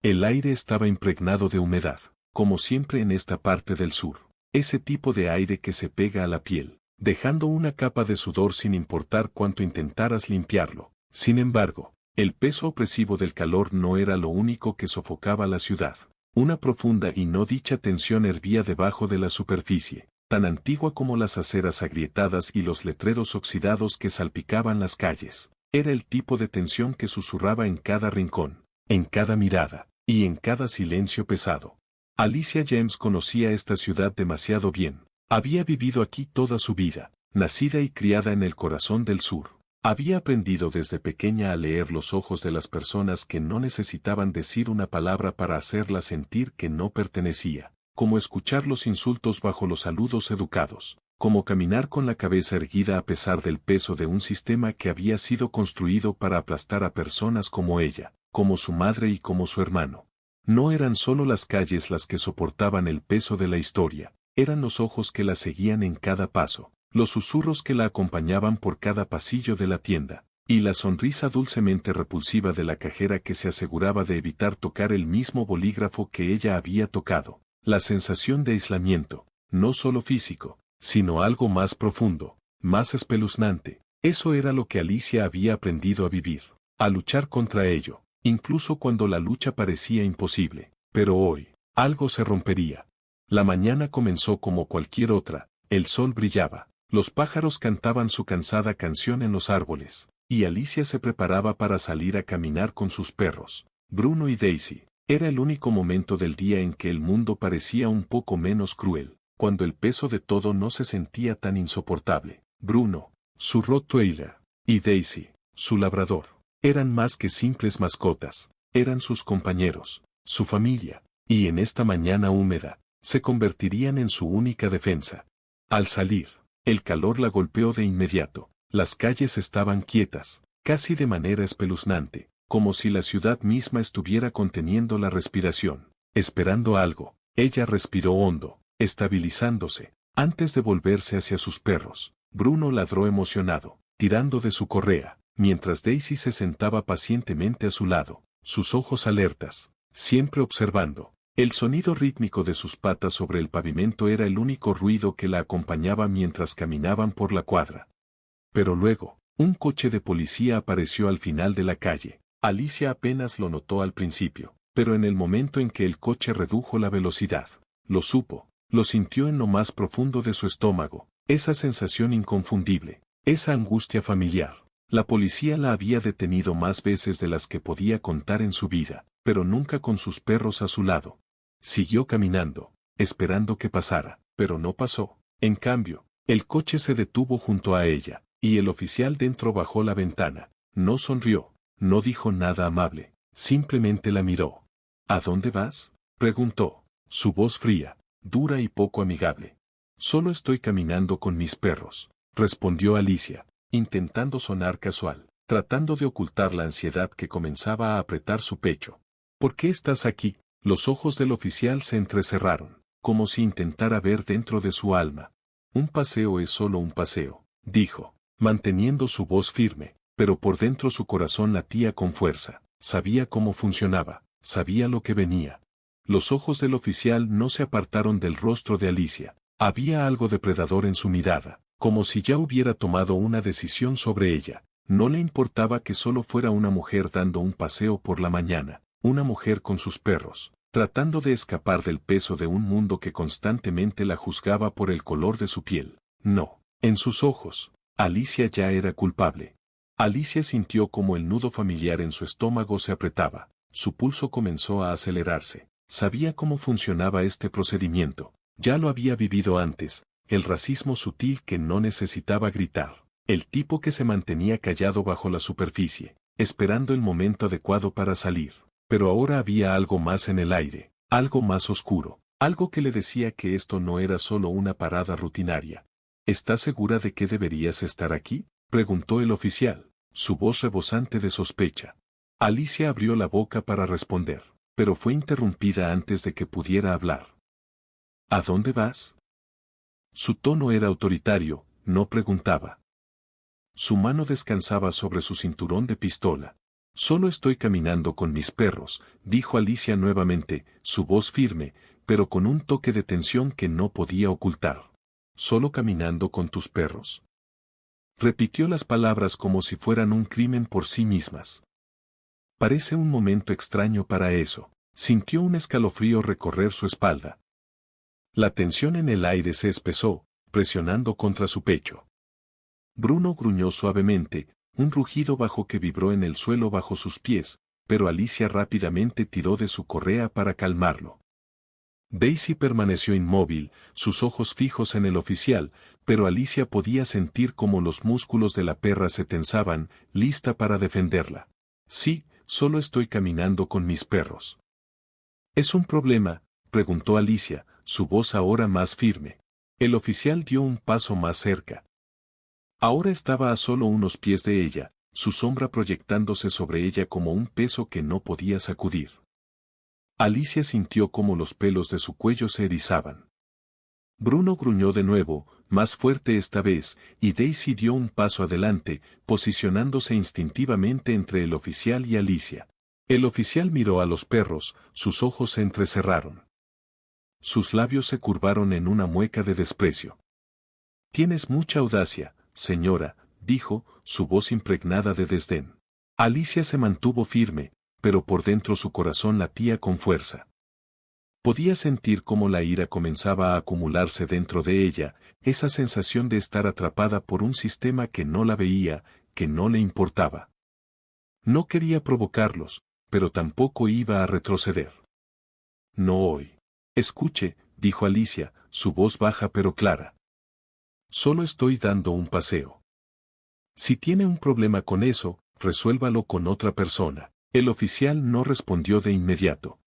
El aire estaba impregnado de humedad, como siempre en esta parte del sur. Ese tipo de aire que se pega a la piel, dejando una capa de sudor sin importar cuánto intentaras limpiarlo. Sin embargo, el peso opresivo del calor no era lo único que sofocaba la ciudad. Una profunda y no dicha tensión hervía debajo de la superficie, tan antigua como las aceras agrietadas y los letreros oxidados que salpicaban las calles. Era el tipo de tensión que susurraba en cada rincón, en cada mirada, y en cada silencio pesado. Alicia James conocía esta ciudad demasiado bien. Había vivido aquí toda su vida, nacida y criada en el corazón del sur. Había aprendido desde pequeña a leer los ojos de las personas que no necesitaban decir una palabra para hacerla sentir que no pertenecía, como escuchar los insultos bajo los saludos educados, como caminar con la cabeza erguida a pesar del peso de un sistema que había sido construido para aplastar a personas como ella, como su madre y como su hermano. No eran solo las calles las que soportaban el peso de la historia, eran los ojos que la seguían en cada paso, los susurros que la acompañaban por cada pasillo de la tienda, y la sonrisa dulcemente repulsiva de la cajera que se aseguraba de evitar tocar el mismo bolígrafo que ella había tocado. La sensación de aislamiento, no solo físico, sino algo más profundo, más espeluznante. Eso era lo que Alicia había aprendido a vivir, a luchar contra ello, incluso cuando la lucha parecía imposible. Pero hoy, algo se rompería. La mañana comenzó como cualquier otra, el sol brillaba, los pájaros cantaban su cansada canción en los árboles, y Alicia se preparaba para salir a caminar con sus perros, Bruno y Daisy. Era el único momento del día en que el mundo parecía un poco menos cruel, cuando el peso de todo no se sentía tan insoportable. Bruno, su Rottweiler, y Daisy, su labrador, eran más que simples mascotas, eran sus compañeros, su familia, y en esta mañana húmeda, se convertirían en su única defensa. Al salir, el calor la golpeó de inmediato. Las calles estaban quietas, casi de manera espeluznante, como si la ciudad misma estuviera conteniendo la respiración, esperando algo. Ella respiró hondo, estabilizándose, antes de volverse hacia sus perros. Bruno ladró emocionado, tirando de su correa, mientras Daisy se sentaba pacientemente a su lado, sus ojos alertas, siempre observando. El sonido rítmico de sus patas sobre el pavimento era el único ruido que la acompañaba mientras caminaban por la cuadra. Pero luego, un coche de policía apareció al final de la calle. Alicia apenas lo notó al principio, pero en el momento en que el coche redujo la velocidad, lo supo, lo sintió en lo más profundo de su estómago, esa sensación inconfundible, esa angustia familiar. La policía la había detenido más veces de las que podía contar en su vida, pero nunca con sus perros a su lado. Siguió caminando, esperando que pasara, pero no pasó. En cambio, el coche se detuvo junto a ella, y el oficial dentro bajó la ventana. No sonrió, no dijo nada amable, simplemente la miró. ¿A dónde vas?, preguntó, su voz fría, dura y poco amigable. Solo estoy caminando con mis perros, respondió Alicia, intentando sonar casual, tratando de ocultar la ansiedad que comenzaba a apretar su pecho. ¿Por qué estás aquí? Los ojos del oficial se entrecerraron, como si intentara ver dentro de su alma. Un paseo es solo un paseo, dijo, manteniendo su voz firme, pero por dentro su corazón latía con fuerza. Sabía cómo funcionaba, sabía lo que venía. Los ojos del oficial no se apartaron del rostro de Alicia. Había algo depredador en su mirada, como si ya hubiera tomado una decisión sobre ella. No le importaba que solo fuera una mujer dando un paseo por la mañana. Una mujer con sus perros, tratando de escapar del peso de un mundo que constantemente la juzgaba por el color de su piel. No, en sus ojos, Alicia ya era culpable. Alicia sintió como el nudo familiar en su estómago se apretaba, su pulso comenzó a acelerarse. Sabía cómo funcionaba este procedimiento, ya lo había vivido antes, el racismo sutil que no necesitaba gritar, el tipo que se mantenía callado bajo la superficie, esperando el momento adecuado para salir. Pero ahora había algo más en el aire, algo más oscuro, algo que le decía que esto no era solo una parada rutinaria. ¿Estás segura de que deberías estar aquí?, preguntó el oficial, su voz rebosante de sospecha. Alicia abrió la boca para responder, pero fue interrumpida antes de que pudiera hablar. ¿A dónde vas? Su tono era autoritario, no preguntaba. Su mano descansaba sobre su cinturón de pistola. Solo estoy caminando con mis perros, dijo Alicia nuevamente, su voz firme, pero con un toque de tensión que no podía ocultar. Solo caminando con tus perros. Repitió las palabras como si fueran un crimen por sí mismas. Parece un momento extraño para eso. Sintió un escalofrío recorrer su espalda. La tensión en el aire se espesó, presionando contra su pecho. Bruno gruñó suavemente, un rugido bajo que vibró en el suelo bajo sus pies, pero Alicia rápidamente tiró de su correa para calmarlo. Daisy permaneció inmóvil, sus ojos fijos en el oficial, pero Alicia podía sentir cómo los músculos de la perra se tensaban, lista para defenderla. Sí, solo estoy caminando con mis perros. ¿Es un problema?, preguntó Alicia, su voz ahora más firme. El oficial dio un paso más cerca. Ahora estaba a solo unos pies de ella, su sombra proyectándose sobre ella como un peso que no podía sacudir. Alicia sintió cómo los pelos de su cuello se erizaban. Bruno gruñó de nuevo, más fuerte esta vez, y Daisy dio un paso adelante, posicionándose instintivamente entre el oficial y Alicia. El oficial miró a los perros, sus ojos se entrecerraron. Sus labios se curvaron en una mueca de desprecio. «Tienes mucha audacia, señora», dijo, su voz impregnada de desdén. Alicia se mantuvo firme, pero por dentro su corazón latía con fuerza. Podía sentir cómo la ira comenzaba a acumularse dentro de ella, esa sensación de estar atrapada por un sistema que no la veía, que no le importaba. No quería provocarlos, pero tampoco iba a retroceder. «No hoy». «Escuche», dijo Alicia, su voz baja pero clara. «Solo estoy dando un paseo. Si tiene un problema con eso, resuélvalo con otra persona». El oficial no respondió de inmediato.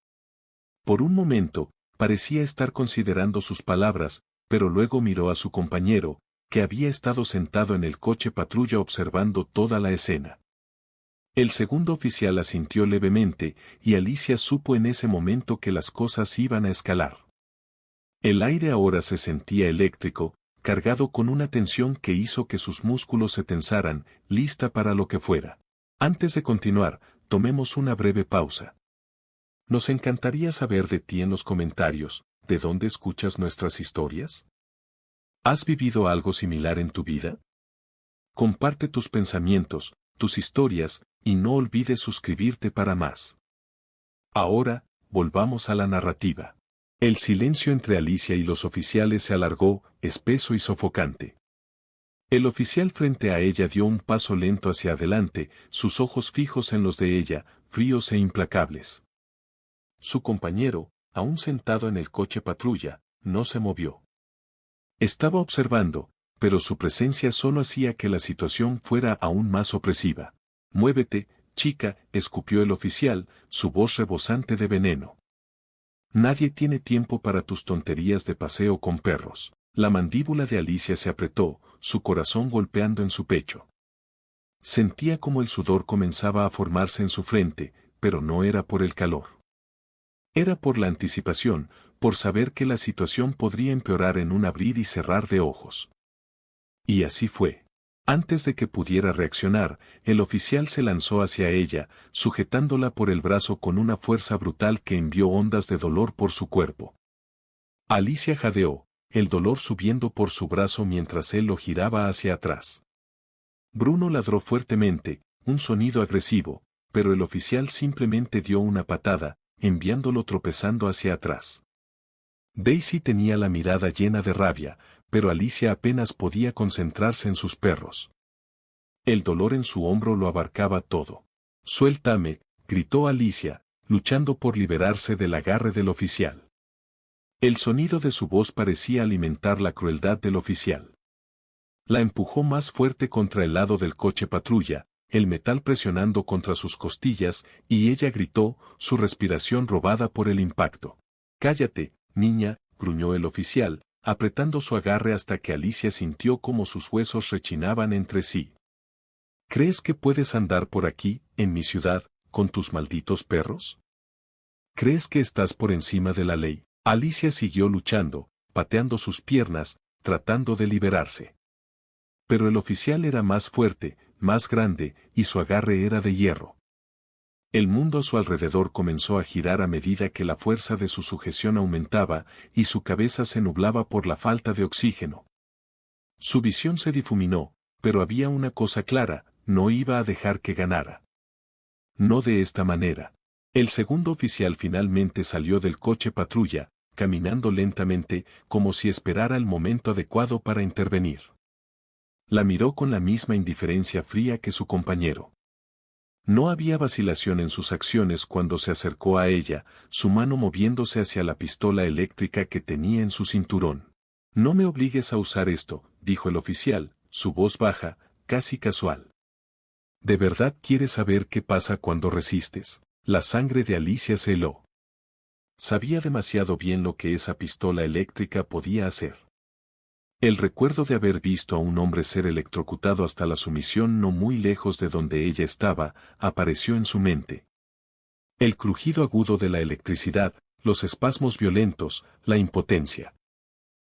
Por un momento, parecía estar considerando sus palabras, pero luego miró a su compañero, que había estado sentado en el coche patrulla observando toda la escena. El segundo oficial asintió levemente, y Alicia supo en ese momento que las cosas iban a escalar. El aire ahora se sentía eléctrico, cargado con una tensión que hizo que sus músculos se tensaran, lista para lo que fuera. Antes de continuar, tomemos una breve pausa. Nos encantaría saber de ti en los comentarios, ¿de dónde escuchas nuestras historias? ¿Has vivido algo similar en tu vida? Comparte tus pensamientos, tus historias, y no olvides suscribirte para más. Ahora, volvamos a la narrativa. El silencio entre Alicia y los oficiales se alargó, espeso y sofocante. El oficial frente a ella dio un paso lento hacia adelante, sus ojos fijos en los de ella, fríos e implacables. Su compañero, aún sentado en el coche patrulla, no se movió. Estaba observando, pero su presencia solo hacía que la situación fuera aún más opresiva. «Muévete, chica», escupió el oficial, su voz rebosante de veneno. «Nadie tiene tiempo para tus tonterías de paseo con perros». La mandíbula de Alicia se apretó, su corazón golpeando en su pecho. Sentía como el sudor comenzaba a formarse en su frente, pero no era por el calor. Era por la anticipación, por saber que la situación podría empeorar en un abrir y cerrar de ojos. Y así fue. Antes de que pudiera reaccionar, el oficial se lanzó hacia ella, sujetándola por el brazo con una fuerza brutal que envió ondas de dolor por su cuerpo. Alicia jadeó, el dolor subiendo por su brazo mientras él lo giraba hacia atrás. Bruno ladró fuertemente, un sonido agresivo, pero el oficial simplemente dio una patada, enviándolo tropezando hacia atrás. Daisy tenía la mirada llena de rabia, pero Alicia apenas podía concentrarse en sus perros. El dolor en su hombro lo abarcaba todo. «Suéltame», gritó Alicia, luchando por liberarse del agarre del oficial. El sonido de su voz parecía alimentar la crueldad del oficial. La empujó más fuerte contra el lado del coche patrulla, el metal presionando contra sus costillas, y ella gritó, su respiración robada por el impacto. «Cállate, niña», gruñó el oficial, apretando su agarre hasta que Alicia sintió como sus huesos rechinaban entre sí. «¿Crees que puedes andar por aquí, en mi ciudad, con tus malditos perros? ¿Crees que estás por encima de la ley?» Alicia siguió luchando, pateando sus piernas, tratando de liberarse. Pero el oficial era más fuerte, más grande, y su agarre era de hierro. El mundo a su alrededor comenzó a girar a medida que la fuerza de su sujeción aumentaba y su cabeza se nublaba por la falta de oxígeno. Su visión se difuminó, pero había una cosa clara, no iba a dejar que ganara. No de esta manera. El segundo oficial finalmente salió del coche patrulla, caminando lentamente, como si esperara el momento adecuado para intervenir. La miró con la misma indiferencia fría que su compañero. No había vacilación en sus acciones cuando se acercó a ella, su mano moviéndose hacia la pistola eléctrica que tenía en su cinturón. No me obligues a usar esto, dijo el oficial, su voz baja, casi casual. ¿De verdad quieres saber qué pasa cuando resistes? La sangre de Alicia se heló. Sabía demasiado bien lo que esa pistola eléctrica podía hacer. El recuerdo de haber visto a un hombre ser electrocutado hasta la sumisión no muy lejos de donde ella estaba, apareció en su mente. El crujido agudo de la electricidad, los espasmos violentos, la impotencia.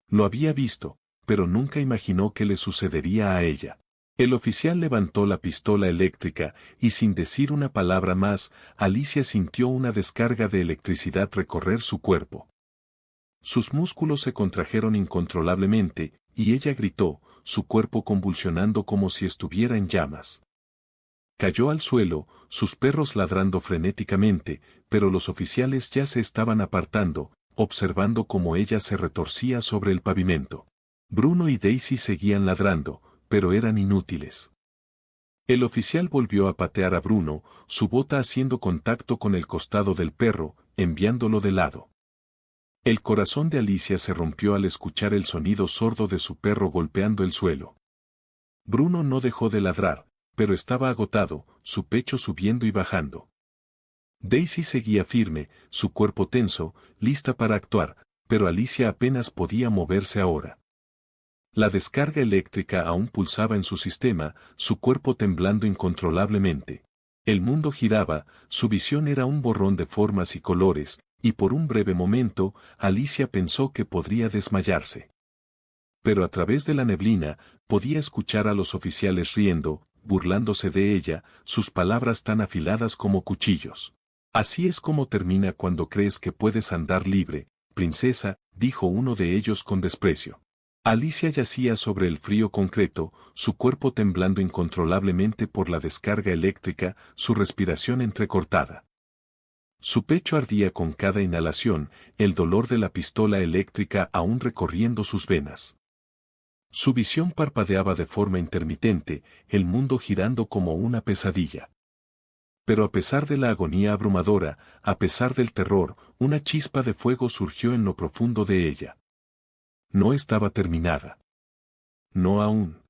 Lo había visto, pero nunca imaginó que le sucedería a ella. El oficial levantó la pistola eléctrica y sin decir una palabra más, Alicia sintió una descarga de electricidad recorrer su cuerpo. Sus músculos se contrajeron incontrolablemente, y ella gritó, su cuerpo convulsionando como si estuviera en llamas. Cayó al suelo, sus perros ladrando frenéticamente, pero los oficiales ya se estaban apartando, observando cómo ella se retorcía sobre el pavimento. Bruno y Daisy seguían ladrando, pero eran inútiles. El oficial volvió a patear a Bruno, su bota haciendo contacto con el costado del perro, enviándolo de lado. El corazón de Alicia se rompió al escuchar el sonido sordo de su perro golpeando el suelo. Bruno no dejó de ladrar, pero estaba agotado, su pecho subiendo y bajando. Daisy seguía firme, su cuerpo tenso, lista para actuar, pero Alicia apenas podía moverse ahora. La descarga eléctrica aún pulsaba en su sistema, su cuerpo temblando incontrolablemente. El mundo giraba, su visión era un borrón de formas y colores, y por un breve momento, Alicia pensó que podría desmayarse. Pero a través de la neblina, podía escuchar a los oficiales riendo, burlándose de ella, sus palabras tan afiladas como cuchillos. Así es como termina cuando crees que puedes andar libre, princesa, dijo uno de ellos con desprecio. Alicia yacía sobre el frío concreto, su cuerpo temblando incontrolablemente por la descarga eléctrica, su respiración entrecortada. Su pecho ardía con cada inhalación, el dolor de la pistola eléctrica aún recorriendo sus venas. Su visión parpadeaba de forma intermitente, el mundo girando como una pesadilla. Pero a pesar de la agonía abrumadora, a pesar del terror, una chispa de fuego surgió en lo profundo de ella. No estaba terminada. No aún.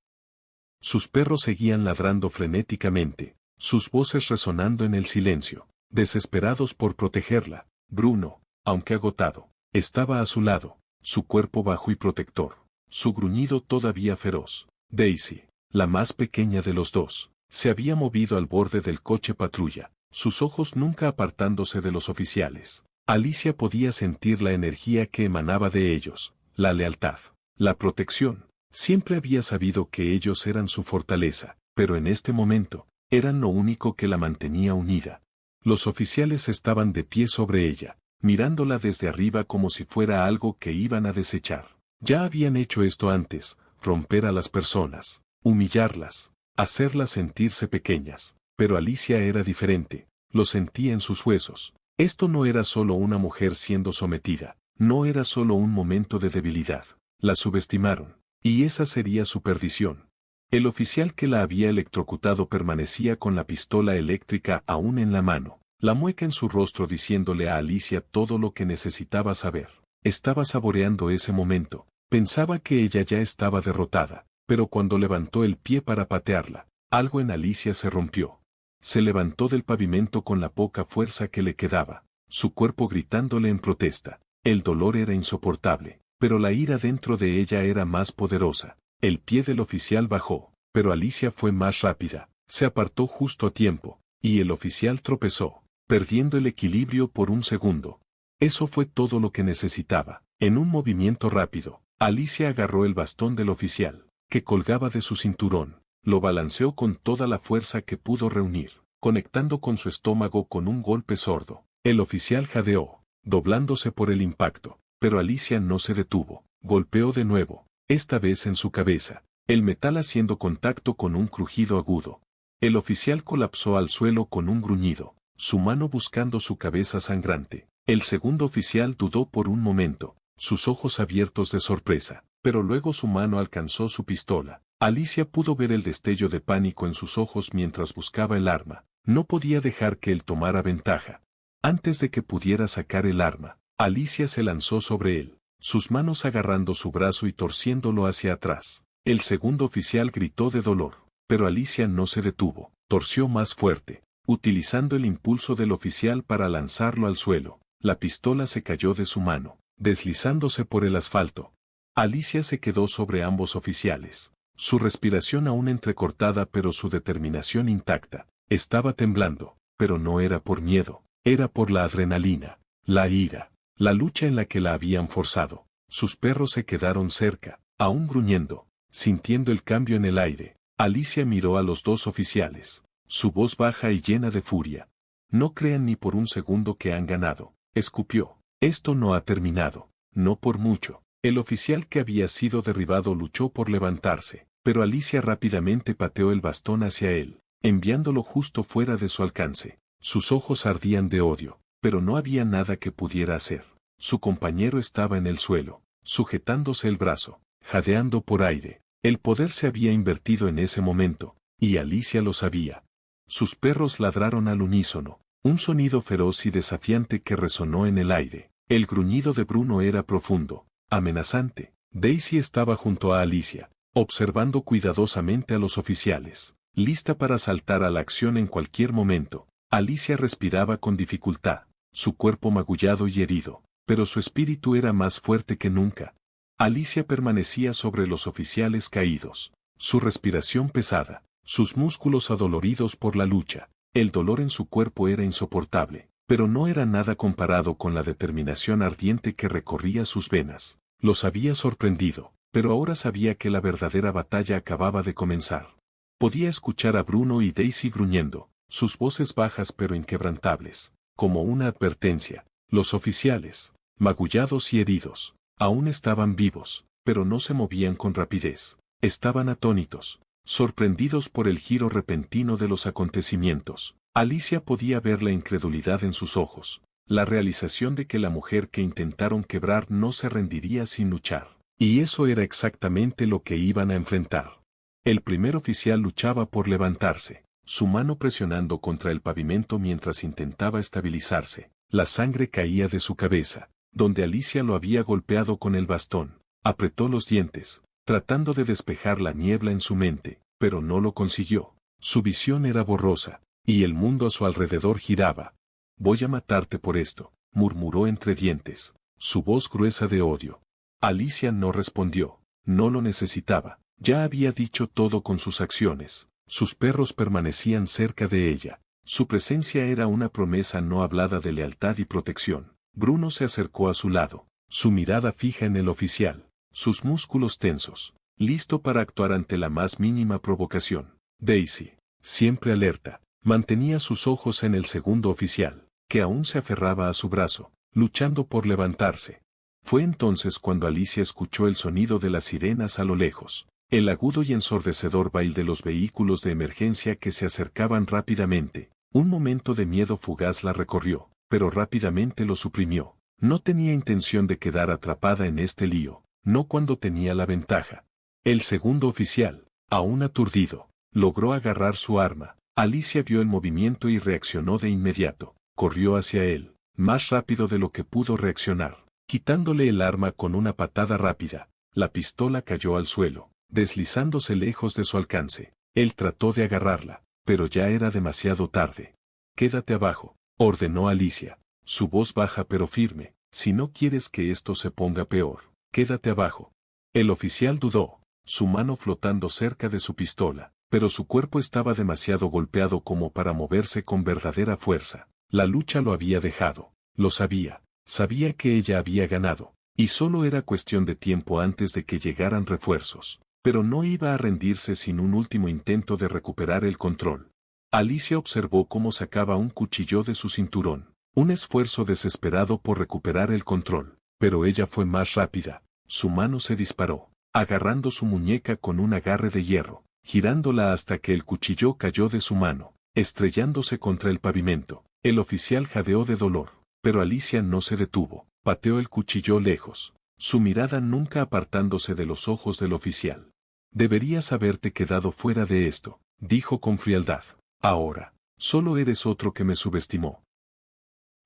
Sus perros seguían ladrando frenéticamente, sus voces resonando en el silencio, desesperados por protegerla. Bruno, aunque agotado, estaba a su lado, su cuerpo bajo y protector, su gruñido todavía feroz. Daisy, la más pequeña de los dos, se había movido al borde del coche patrulla, sus ojos nunca apartándose de los oficiales. Alicia podía sentir la energía que emanaba de ellos. La lealtad, la protección. Siempre había sabido que ellos eran su fortaleza, pero en este momento, eran lo único que la mantenía unida. Los oficiales estaban de pie sobre ella, mirándola desde arriba como si fuera algo que iban a desechar. Ya habían hecho esto antes, romper a las personas, humillarlas, hacerlas sentirse pequeñas, pero Alicia era diferente, lo sentía en sus huesos. Esto no era solo una mujer siendo sometida. No era solo un momento de debilidad. La subestimaron. Y esa sería su perdición. El oficial que la había electrocutado permanecía con la pistola eléctrica aún en la mano, la mueca en su rostro diciéndole a Alicia todo lo que necesitaba saber. Estaba saboreando ese momento. Pensaba que ella ya estaba derrotada, pero cuando levantó el pie para patearla, algo en Alicia se rompió. Se levantó del pavimento con la poca fuerza que le quedaba, su cuerpo gritándole en protesta. El dolor era insoportable, pero la ira dentro de ella era más poderosa. El pie del oficial bajó, pero Alicia fue más rápida, se apartó justo a tiempo, y el oficial tropezó, perdiendo el equilibrio por un segundo. Eso fue todo lo que necesitaba. En un movimiento rápido, Alicia agarró el bastón del oficial, que colgaba de su cinturón, lo balanceó con toda la fuerza que pudo reunir, conectando con su estómago con un golpe sordo. El oficial jadeó, doblándose por el impacto, pero Alicia no se detuvo. Golpeó de nuevo, esta vez en su cabeza, el metal haciendo contacto con un crujido agudo. El oficial colapsó al suelo con un gruñido, su mano buscando su cabeza sangrante. El segundo oficial dudó por un momento, sus ojos abiertos de sorpresa, pero luego su mano alcanzó su pistola. Alicia pudo ver el destello de pánico en sus ojos mientras buscaba el arma. No podía dejar que él tomara ventaja. Antes de que pudiera sacar el arma, Alicia se lanzó sobre él, sus manos agarrando su brazo y torciéndolo hacia atrás. El segundo oficial gritó de dolor, pero Alicia no se detuvo, torció más fuerte, utilizando el impulso del oficial para lanzarlo al suelo. La pistola se cayó de su mano, deslizándose por el asfalto. Alicia se quedó sobre ambos oficiales, su respiración aún entrecortada pero su determinación intacta. Estaba temblando, pero no era por miedo, era por la adrenalina, la ira, la lucha en la que la habían forzado. Sus perros se quedaron cerca, aún gruñendo, sintiendo el cambio en el aire. Alicia miró a los dos oficiales, su voz baja y llena de furia. No crean ni por un segundo que han ganado, escupió. Esto no ha terminado, no por mucho. El oficial que había sido derribado luchó por levantarse, pero Alicia rápidamente pateó el bastón hacia él, enviándolo justo fuera de su alcance. Sus ojos ardían de odio, pero no había nada que pudiera hacer. Su compañero estaba en el suelo, sujetándose el brazo, jadeando por aire. El poder se había invertido en ese momento, y Alicia lo sabía. Sus perros ladraron al unísono, un sonido feroz y desafiante que resonó en el aire. El gruñido de Bruno era profundo, amenazante. Daisy estaba junto a Alicia, observando cuidadosamente a los oficiales, lista para saltar a la acción en cualquier momento. Alicia respiraba con dificultad, su cuerpo magullado y herido, pero su espíritu era más fuerte que nunca. Alicia permanecía sobre los oficiales caídos, su respiración pesada, sus músculos adoloridos por la lucha. El dolor en su cuerpo era insoportable, pero no era nada comparado con la determinación ardiente que recorría sus venas. Los había sorprendido, pero ahora sabía que la verdadera batalla acababa de comenzar. Podía escuchar a Bruno y Daisy gruñendo, sus voces bajas pero inquebrantables, como una advertencia. Los oficiales, magullados y heridos, aún estaban vivos, pero no se movían con rapidez. Estaban atónitos, sorprendidos por el giro repentino de los acontecimientos. Alicia podía ver la incredulidad en sus ojos, la realización de que la mujer que intentaron quebrar no se rendiría sin luchar. Y eso era exactamente lo que iban a enfrentar. El primer oficial luchaba por levantarse, su mano presionando contra el pavimento mientras intentaba estabilizarse. La sangre caía de su cabeza, donde Alicia lo había golpeado con el bastón. Apretó los dientes, tratando de despejar la niebla en su mente, pero no lo consiguió. Su visión era borrosa, y el mundo a su alrededor giraba. «Voy a matarte por esto», murmuró entre dientes, su voz gruesa de odio. Alicia no respondió, no lo necesitaba, ya había dicho todo con sus acciones. Sus perros permanecían cerca de ella. Su presencia era una promesa no hablada de lealtad y protección. Bruno se acercó a su lado, su mirada fija en el oficial, sus músculos tensos, listo para actuar ante la más mínima provocación. Daisy, siempre alerta, mantenía sus ojos en el segundo oficial, que aún se aferraba a su brazo, luchando por levantarse. Fue entonces cuando Alicia escuchó el sonido de las sirenas a lo lejos, el agudo y ensordecedor baile de los vehículos de emergencia que se acercaban rápidamente. Un momento de miedo fugaz la recorrió, pero rápidamente lo suprimió. No tenía intención de quedar atrapada en este lío, no cuando tenía la ventaja. El segundo oficial, aún aturdido, logró agarrar su arma. Alicia vio el movimiento y reaccionó de inmediato. Corrió hacia él, más rápido de lo que pudo reaccionar, quitándole el arma con una patada rápida. La pistola cayó al suelo, deslizándose lejos de su alcance. Él trató de agarrarla, pero ya era demasiado tarde. «Quédate abajo», ordenó Alicia, su voz baja pero firme. «Si no quieres que esto se ponga peor, quédate abajo». El oficial dudó, su mano flotando cerca de su pistola, pero su cuerpo estaba demasiado golpeado como para moverse con verdadera fuerza. La lucha lo había dejado, lo sabía, sabía que ella había ganado, y solo era cuestión de tiempo antes de que llegaran refuerzos. Pero no iba a rendirse sin un último intento de recuperar el control. Alicia observó cómo sacaba un cuchillo de su cinturón, un esfuerzo desesperado por recuperar el control, pero ella fue más rápida. Su mano se disparó, agarrando su muñeca con un agarre de hierro, girándola hasta que el cuchillo cayó de su mano, estrellándose contra el pavimento. El oficial jadeó de dolor, pero Alicia no se detuvo, pateó el cuchillo lejos, su mirada nunca apartándose de los ojos del oficial. Deberías haberte quedado fuera de esto, dijo con frialdad. Ahora, solo eres otro que me subestimó.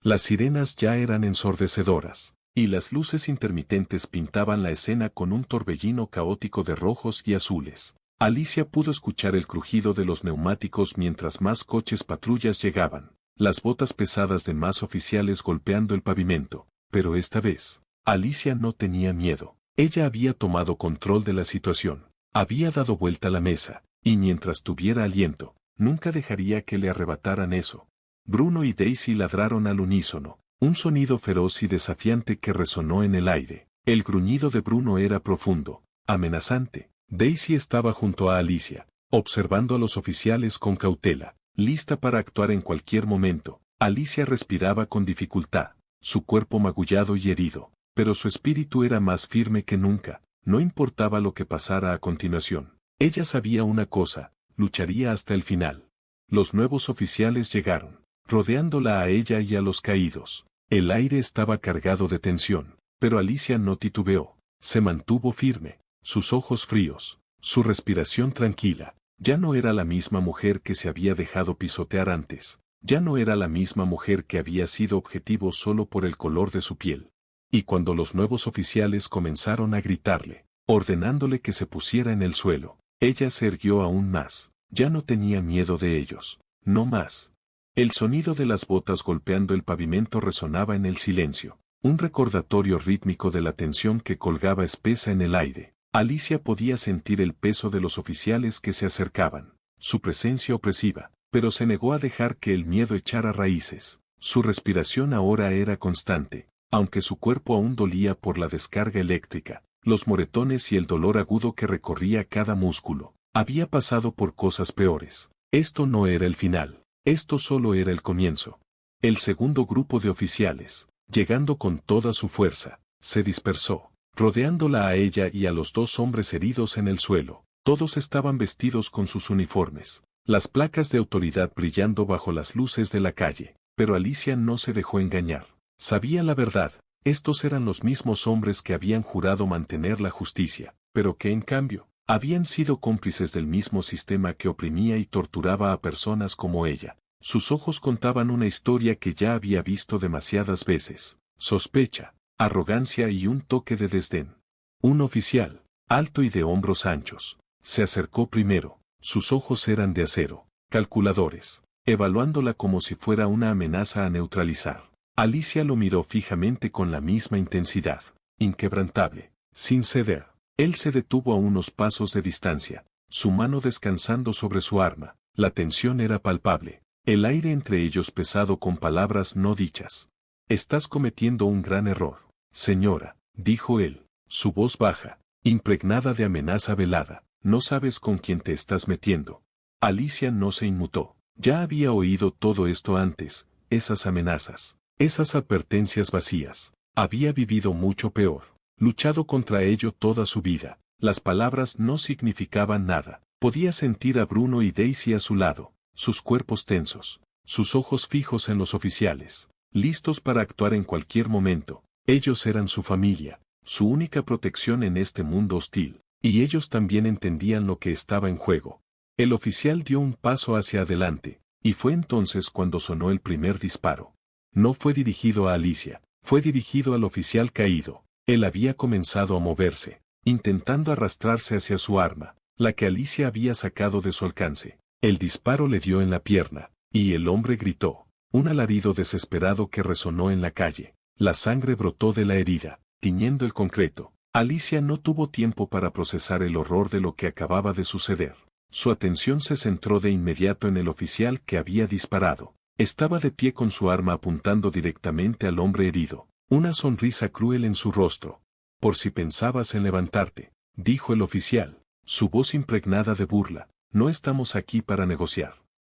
Las sirenas ya eran ensordecedoras, y las luces intermitentes pintaban la escena con un torbellino caótico de rojos y azules. Alicia pudo escuchar el crujido de los neumáticos mientras más coches patrullas llegaban, las botas pesadas de más oficiales golpeando el pavimento, pero esta vez, Alicia no tenía miedo. Ella había tomado control de la situación, había dado vuelta a la mesa, y mientras tuviera aliento, nunca dejaría que le arrebataran eso. Bruno y Daisy ladraron al unísono, un sonido feroz y desafiante que resonó en el aire. El gruñido de Bruno era profundo, amenazante. Daisy estaba junto a Alicia, observando a los oficiales con cautela, lista para actuar en cualquier momento. Alicia respiraba con dificultad, su cuerpo magullado y herido, pero su espíritu era más firme que nunca, no importaba lo que pasara a continuación. Ella sabía una cosa, lucharía hasta el final. Los nuevos oficiales llegaron, rodeándola a ella y a los caídos. El aire estaba cargado de tensión, pero Alicia no titubeó, se mantuvo firme, sus ojos fríos, su respiración tranquila. Ya no era la misma mujer que se había dejado pisotear antes, ya no era la misma mujer que había sido objetivo solo por el color de su piel. Y cuando los nuevos oficiales comenzaron a gritarle, ordenándole que se pusiera en el suelo, ella se erguió aún más, ya no tenía miedo de ellos, no más. El sonido de las botas golpeando el pavimento resonaba en el silencio, un recordatorio rítmico de la tensión que colgaba espesa en el aire. Alicia podía sentir el peso de los oficiales que se acercaban, su presencia opresiva, pero se negó a dejar que el miedo echara raíces. Su respiración ahora era constante, aunque su cuerpo aún dolía por la descarga eléctrica, los moretones y el dolor agudo que recorría cada músculo. Había pasado por cosas peores. Esto no era el final, esto solo era el comienzo. El segundo grupo de oficiales, llegando con toda su fuerza, se dispersó, rodeándola a ella y a los dos hombres heridos en el suelo. Todos estaban vestidos con sus uniformes, las placas de autoridad brillando bajo las luces de la calle, pero Alicia no se dejó engañar. Sabía la verdad, estos eran los mismos hombres que habían jurado mantener la justicia, pero que en cambio, habían sido cómplices del mismo sistema que oprimía y torturaba a personas como ella. Sus ojos contaban una historia que ya había visto demasiadas veces: sospecha, arrogancia y un toque de desdén. Un oficial, alto y de hombros anchos, se acercó primero. Sus ojos eran de acero, calculadores, evaluándola como si fuera una amenaza a neutralizar. Alicia lo miró fijamente con la misma intensidad, inquebrantable, sin ceder. Él se detuvo a unos pasos de distancia, su mano descansando sobre su arma. La tensión era palpable, el aire entre ellos pesado con palabras no dichas. «Estás cometiendo un gran error, señora», dijo él, su voz baja, impregnada de amenaza velada. «No sabes con quién te estás metiendo». Alicia no se inmutó. Ya había oído todo esto antes, esas amenazas, esas advertencias vacías. Había vivido mucho peor, luchado contra ello toda su vida. Las palabras no significaban nada. Podía sentir a Bruno y Daisy a su lado, sus cuerpos tensos, sus ojos fijos en los oficiales, listos para actuar en cualquier momento. Ellos eran su familia, su única protección en este mundo hostil, y ellos también entendían lo que estaba en juego. El oficial dio un paso hacia adelante, y fue entonces cuando sonó el primer disparo. No fue dirigido a Alicia, fue dirigido al oficial caído. Él había comenzado a moverse, intentando arrastrarse hacia su arma, la que Alicia había sacado de su alcance. El disparo le dio en la pierna, y el hombre gritó, un alarido desesperado que resonó en la calle. La sangre brotó de la herida, tiñendo el concreto. Alicia no tuvo tiempo para procesar el horror de lo que acababa de suceder. Su atención se centró de inmediato en el oficial que había disparado. Estaba de pie con su arma apuntando directamente al hombre herido, una sonrisa cruel en su rostro. «Por si pensabas en levantarte», dijo el oficial, su voz impregnada de burla, «no estamos aquí para negociar.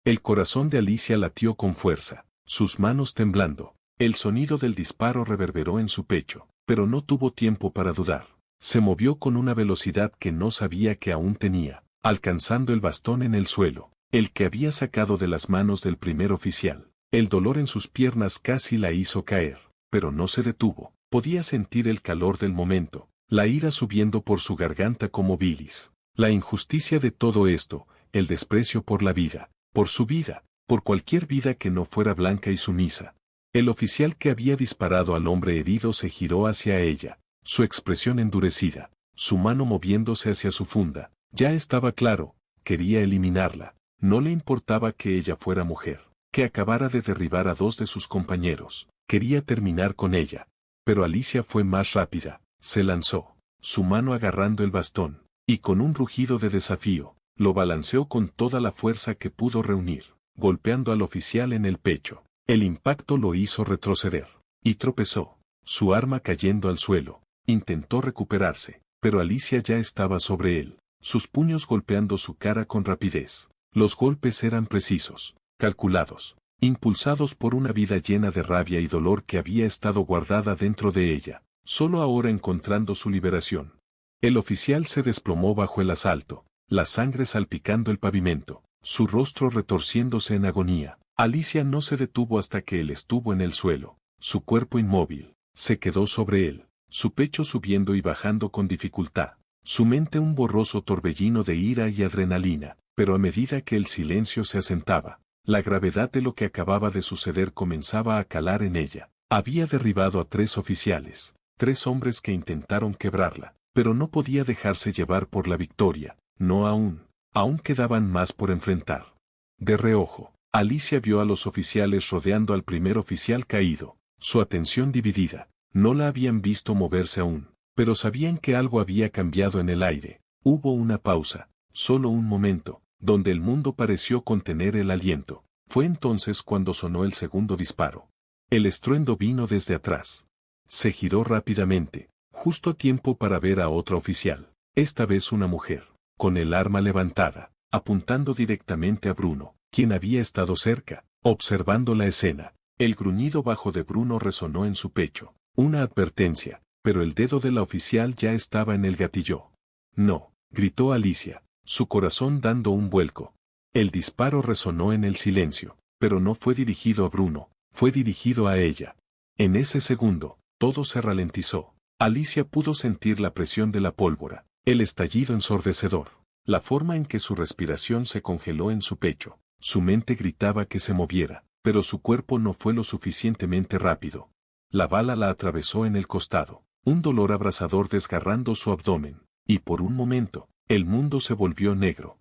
El corazón de Alicia latió con fuerza, sus manos temblando. El sonido del disparo reverberó en su pecho, pero no tuvo tiempo para dudar. Se movió con una velocidad que no sabía que aún tenía, alcanzando el bastón en el suelo, el que había sacado de las manos del primer oficial. El dolor en sus piernas casi la hizo caer, pero no se detuvo. Podía sentir el calor del momento, la ira subiendo por su garganta como bilis. La injusticia de todo esto, el desprecio por la vida, por su vida, por cualquier vida que no fuera blanca y sumisa. El oficial que había disparado al hombre herido se giró hacia ella, su expresión endurecida, su mano moviéndose hacia su funda. Ya estaba claro, quería eliminarla. No le importaba que ella fuera mujer, que acabara de derribar a dos de sus compañeros. Quería terminar con ella. Pero Alicia fue más rápida, se lanzó, su mano agarrando el bastón, y con un rugido de desafío, lo balanceó con toda la fuerza que pudo reunir, golpeando al oficial en el pecho. El impacto lo hizo retroceder, y tropezó, su arma cayendo al suelo. Intentó recuperarse, pero Alicia ya estaba sobre él, sus puños golpeando su cara con rapidez. Los golpes eran precisos, calculados, impulsados por una vida llena de rabia y dolor que había estado guardada dentro de ella, solo ahora encontrando su liberación. El oficial se desplomó bajo el asalto, la sangre salpicando el pavimento, su rostro retorciéndose en agonía. Alicia no se detuvo hasta que él estuvo en el suelo, su cuerpo inmóvil, se quedó sobre él, su pecho subiendo y bajando con dificultad, su mente un borroso torbellino de ira y adrenalina, pero a medida que el silencio se asentaba, la gravedad de lo que acababa de suceder comenzaba a calar en ella. Había derribado a 3 oficiales, 3 hombres que intentaron quebrarla, pero no podía dejarse llevar por la victoria, no aún, aún quedaban más por enfrentar. De reojo, Alicia vio a los oficiales rodeando al primer oficial caído, su atención dividida. No la habían visto moverse aún, pero sabían que algo había cambiado en el aire. Hubo una pausa, solo un momento, donde el mundo pareció contener el aliento. Fue entonces cuando sonó el segundo disparo. El estruendo vino desde atrás. Se giró rápidamente, justo a tiempo para ver a otro oficial, esta vez una mujer, con el arma levantada, apuntando directamente a Bruno, quien había estado cerca, observando la escena. El gruñido bajo de Bruno resonó en su pecho. Una advertencia, pero el dedo de la oficial ya estaba en el gatillo. No, gritó Alicia, su corazón dando un vuelco. El disparo resonó en el silencio, pero no fue dirigido a Bruno, fue dirigido a ella. En ese segundo, todo se ralentizó. Alicia pudo sentir la presión de la pólvora, el estallido ensordecedor, la forma en que su respiración se congeló en su pecho. Su mente gritaba que se moviera, pero su cuerpo no fue lo suficientemente rápido. La bala la atravesó en el costado, un dolor abrasador desgarrando su abdomen, y por un momento, el mundo se volvió negro.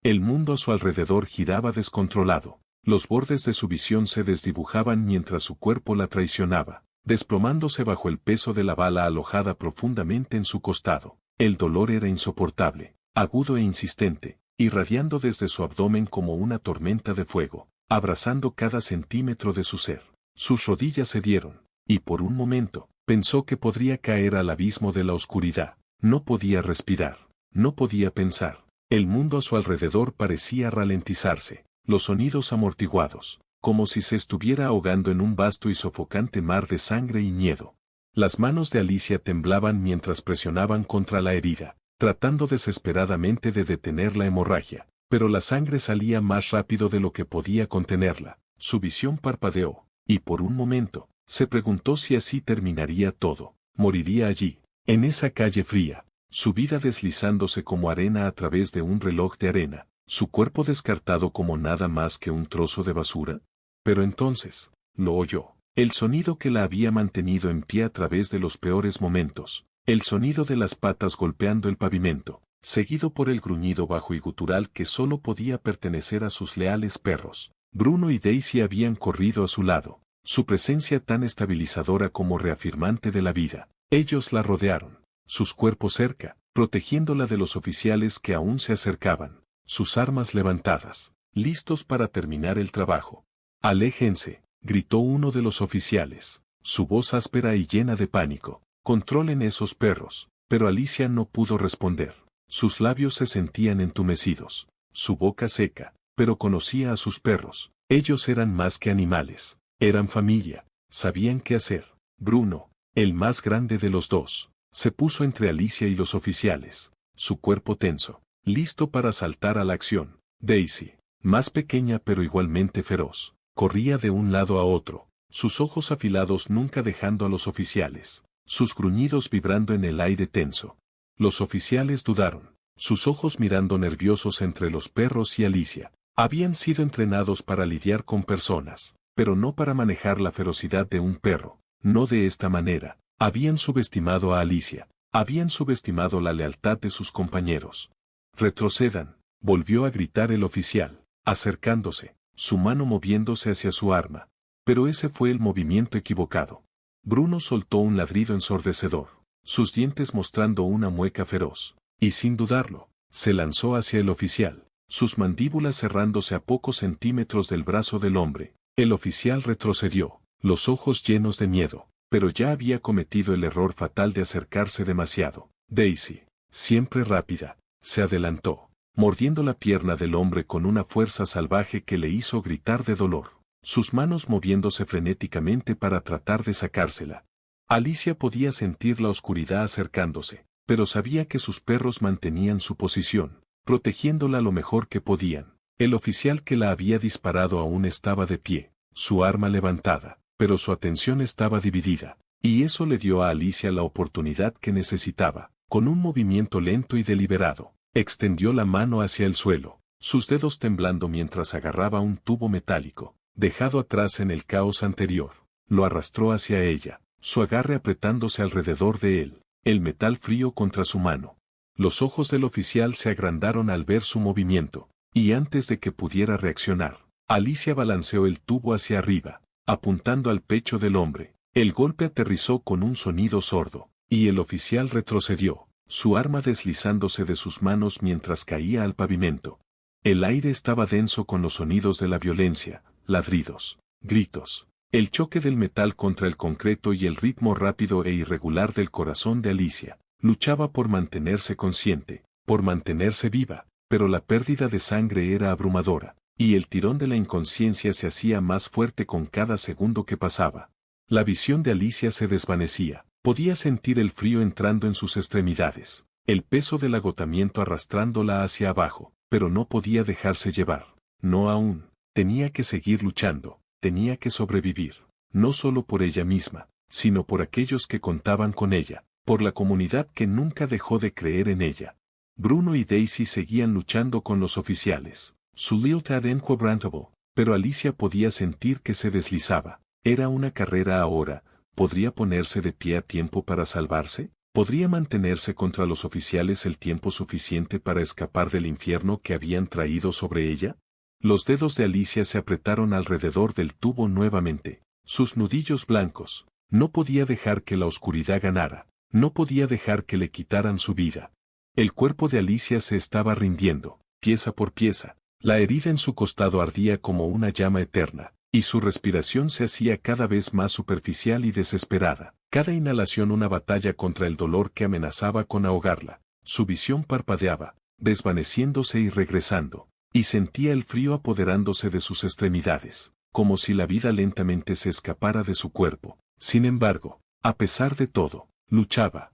El mundo a su alrededor giraba descontrolado, los bordes de su visión se desdibujaban mientras su cuerpo la traicionaba, desplomándose bajo el peso de la bala alojada profundamente en su costado. El dolor era insoportable, agudo e insistente, irradiando desde su abdomen como una tormenta de fuego, abrazando cada centímetro de su ser. Sus rodillas cedieron, y por un momento, pensó que podría caer al abismo de la oscuridad. No podía respirar, no podía pensar. El mundo a su alrededor parecía ralentizarse, los sonidos amortiguados, como si se estuviera ahogando en un vasto y sofocante mar de sangre y miedo. Las manos de Alicia temblaban mientras presionaban contra la herida, tratando desesperadamente de detener la hemorragia, pero la sangre salía más rápido de lo que podía contenerla. Su visión parpadeó, y por un momento, se preguntó si así terminaría todo. Moriría allí, en esa calle fría, su vida deslizándose como arena a través de un reloj de arena, su cuerpo descartado como nada más que un trozo de basura. Pero entonces, lo oyó, el sonido que la había mantenido en pie a través de los peores momentos, el sonido de las patas golpeando el pavimento, seguido por el gruñido bajo y gutural que solo podía pertenecer a sus leales perros. Bruno y Daisy habían corrido a su lado, su presencia tan estabilizadora como reafirmante de la vida. Ellos la rodearon, sus cuerpos cerca, protegiéndola de los oficiales que aún se acercaban, sus armas levantadas, listos para terminar el trabajo. «Aléjense», gritó uno de los oficiales, su voz áspera y llena de pánico. «Controlen esos perros», pero Alicia no pudo responder. Sus labios se sentían entumecidos, su boca seca, pero conocía a sus perros. Ellos eran más que animales, eran familia, sabían qué hacer. Bruno, el más grande de los dos, se puso entre Alicia y los oficiales, su cuerpo tenso, listo para saltar a la acción. Daisy, más pequeña pero igualmente feroz, corría de un lado a otro, sus ojos afilados nunca dejando a los oficiales, sus gruñidos vibrando en el aire tenso. Los oficiales dudaron, sus ojos mirando nerviosos entre los perros y Alicia. Habían sido entrenados para lidiar con personas, pero no para manejar la ferocidad de un perro, no de esta manera. Habían subestimado a Alicia, habían subestimado la lealtad de sus compañeros. Retrocedan, volvió a gritar el oficial, acercándose, su mano moviéndose hacia su arma. Pero ese fue el movimiento equivocado. Bruno soltó un ladrido ensordecedor, sus dientes mostrando una mueca feroz, y sin dudarlo, se lanzó hacia el oficial, sus mandíbulas cerrándose a pocos centímetros del brazo del hombre. El oficial retrocedió, los ojos llenos de miedo, pero ya había cometido el error fatal de acercarse demasiado. Daisy, siempre rápida, se adelantó, mordiendo la pierna del hombre con una fuerza salvaje que le hizo gritar de dolor, sus manos moviéndose frenéticamente para tratar de sacársela. Alicia podía sentir la oscuridad acercándose, pero sabía que sus perros mantenían su posición, protegiéndola lo mejor que podían. El oficial que la había disparado aún estaba de pie, su arma levantada, pero su atención estaba dividida, y eso le dio a Alicia la oportunidad que necesitaba. Con un movimiento lento y deliberado, extendió la mano hacia el suelo, sus dedos temblando mientras agarraba un tubo metálico, dejado atrás en el caos anterior. Lo arrastró hacia ella, su agarre apretándose alrededor de él, el metal frío contra su mano. Los ojos del oficial se agrandaron al ver su movimiento, y antes de que pudiera reaccionar, Alicia balanceó el tubo hacia arriba, apuntando al pecho del hombre. El golpe aterrizó con un sonido sordo, y el oficial retrocedió, su arma deslizándose de sus manos mientras caía al pavimento. El aire estaba denso con los sonidos de la violencia, ladridos, gritos, el choque del metal contra el concreto y el ritmo rápido e irregular del corazón de Alicia. Luchaba por mantenerse consciente, por mantenerse viva, pero la pérdida de sangre era abrumadora, y el tirón de la inconsciencia se hacía más fuerte con cada segundo que pasaba. La visión de Alicia se desvanecía, podía sentir el frío entrando en sus extremidades, el peso del agotamiento arrastrándola hacia abajo, pero no podía dejarse llevar, no aún, tenía que seguir luchando, tenía que sobrevivir, no solo por ella misma, sino por aquellos que contaban con ella, por la comunidad que nunca dejó de creer en ella. Bruno y Daisy seguían luchando con los oficiales, su lealtad inquebrantable, pero Alicia podía sentir que se deslizaba. Era una carrera ahora. ¿Podría ponerse de pie a tiempo para salvarse? ¿Podría mantenerse contra los oficiales el tiempo suficiente para escapar del infierno que habían traído sobre ella? Los dedos de Alicia se apretaron alrededor del tubo nuevamente, sus nudillos blancos. No podía dejar que la oscuridad ganara, no podía dejar que le quitaran su vida. El cuerpo de Alicia se estaba rindiendo, pieza por pieza, la herida en su costado ardía como una llama eterna, y su respiración se hacía cada vez más superficial y desesperada, cada inhalación una batalla contra el dolor que amenazaba con ahogarla. Su visión parpadeaba, desvaneciéndose y regresando, y sentía el frío apoderándose de sus extremidades, como si la vida lentamente se escapara de su cuerpo. Sin embargo, a pesar de todo, luchaba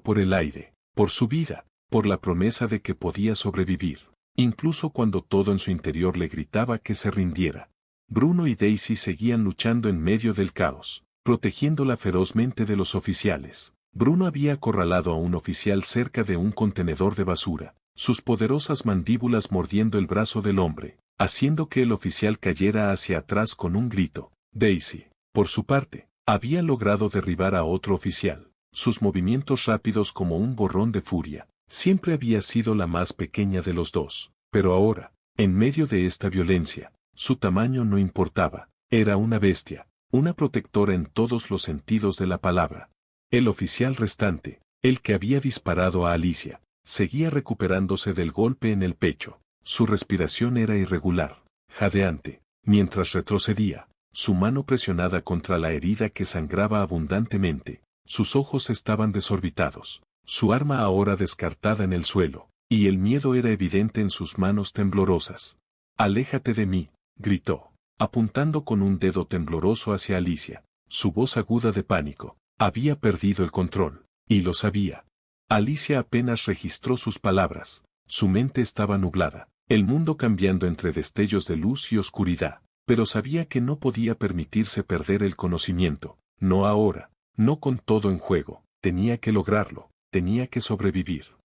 por el aire, por su vida, por la promesa de que podía sobrevivir, incluso cuando todo en su interior le gritaba que se rindiera. Bruno y Daisy seguían luchando en medio del caos, protegiéndola ferozmente de los oficiales. Bruno había acorralado a un oficial cerca de un contenedor de basura, sus poderosas mandíbulas mordiendo el brazo del hombre, haciendo que el oficial cayera hacia atrás con un grito. Daisy, por su parte, había logrado derribar a otro oficial, sus movimientos rápidos como un borrón de furia. Siempre había sido la más pequeña de los dos, pero ahora, en medio de esta violencia, su tamaño no importaba, era una bestia, una protectora en todos los sentidos de la palabra. El oficial restante, el que había disparado a Alicia, seguía recuperándose del golpe en el pecho. Su respiración era irregular, jadeante, mientras retrocedía, su mano presionada contra la herida que sangraba abundantemente. Sus ojos estaban desorbitados, su arma ahora descartada en el suelo, y el miedo era evidente en sus manos temblorosas. Aléjate de mí, gritó, apuntando con un dedo tembloroso hacia Alicia. Su voz aguda de pánico. Había perdido el control, y lo sabía. Alicia apenas registró sus palabras. Su mente estaba nublada, el mundo cambiando entre destellos de luz y oscuridad, pero sabía que no podía permitirse perder el conocimiento. No ahora, no con todo en juego. Tenía que lograrlo, tenía que sobrevivir.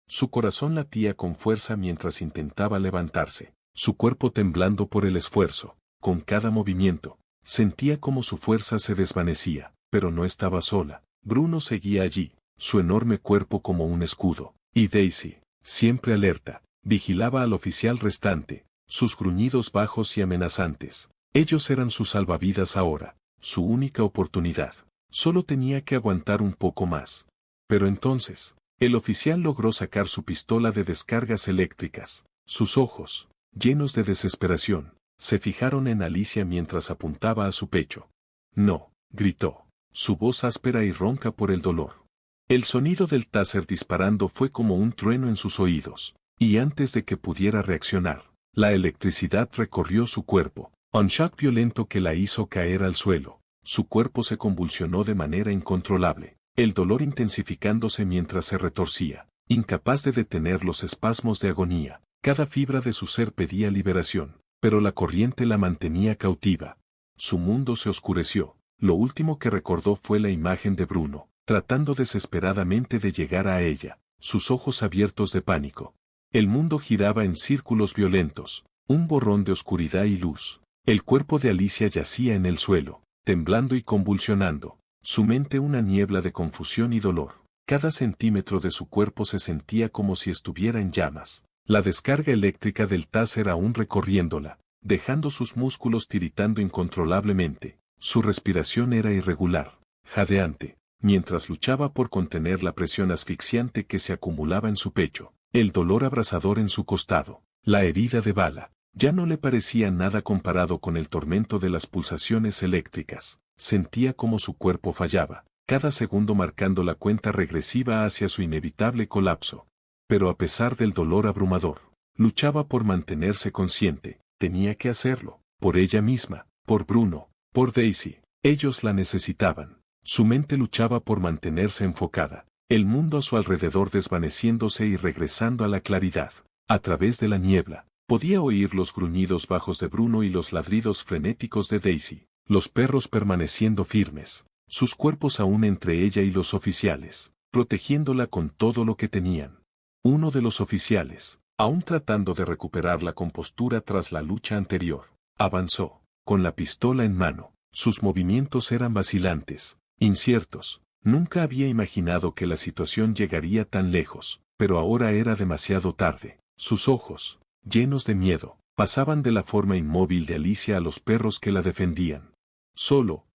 Su corazón latía con fuerza mientras intentaba levantarse, su cuerpo temblando por el esfuerzo. Con cada movimiento, sentía como su fuerza se desvanecía, pero no estaba sola. Bruno seguía allí, su enorme cuerpo como un escudo, y Daisy, siempre alerta, vigilaba al oficial restante, sus gruñidos bajos y amenazantes. Ellos eran su salvavidas ahora, su única oportunidad. Solo tenía que aguantar un poco más. Pero entonces, el oficial logró sacar su pistola de descargas eléctricas. Sus ojos, llenos de desesperación, se fijaron en Alicia mientras apuntaba a su pecho. No, gritó, su voz áspera y ronca por el dolor. El sonido del taser disparando fue como un trueno en sus oídos, y antes de que pudiera reaccionar, la electricidad recorrió su cuerpo, un shock violento que la hizo caer al suelo. Su cuerpo se convulsionó de manera incontrolable, el dolor intensificándose mientras se retorcía, incapaz de detener los espasmos de agonía. Cada fibra de su ser pedía liberación, pero la corriente la mantenía cautiva. Su mundo se oscureció. Lo último que recordó fue la imagen de Bruno, tratando desesperadamente de llegar a ella, sus ojos abiertos de pánico. El mundo giraba en círculos violentos, un borrón de oscuridad y luz. El cuerpo de Alicia yacía en el suelo, temblando y convulsionando, su mente una niebla de confusión y dolor. Cada centímetro de su cuerpo se sentía como si estuviera en llamas. La descarga eléctrica del taser aún recorriéndola, dejando sus músculos tiritando incontrolablemente. Su respiración era irregular, jadeante, mientras luchaba por contener la presión asfixiante que se acumulaba en su pecho, el dolor abrasador en su costado, la herida de bala. Ya no le parecía nada comparado con el tormento de las pulsaciones eléctricas. Sentía como su cuerpo fallaba, cada segundo marcando la cuenta regresiva hacia su inevitable colapso. Pero a pesar del dolor abrumador, luchaba por mantenerse consciente. Tenía que hacerlo, por ella misma, por Bruno, por Daisy. Ellos la necesitaban. Su mente luchaba por mantenerse enfocada, el mundo a su alrededor desvaneciéndose y regresando a la claridad. A través de la niebla, podía oír los gruñidos bajos de Bruno y los ladridos frenéticos de Daisy, los perros permaneciendo firmes, sus cuerpos aún entre ella y los oficiales, protegiéndola con todo lo que tenían. Uno de los oficiales, aún tratando de recuperar la compostura tras la lucha anterior, avanzó, con la pistola en mano. Sus movimientos eran vacilantes, inciertos. Nunca había imaginado que la situación llegaría tan lejos, pero ahora era demasiado tarde. Sus ojos, llenos de miedo, pasaban de la forma inmóvil de Alicia a los perros que la defendían. Solo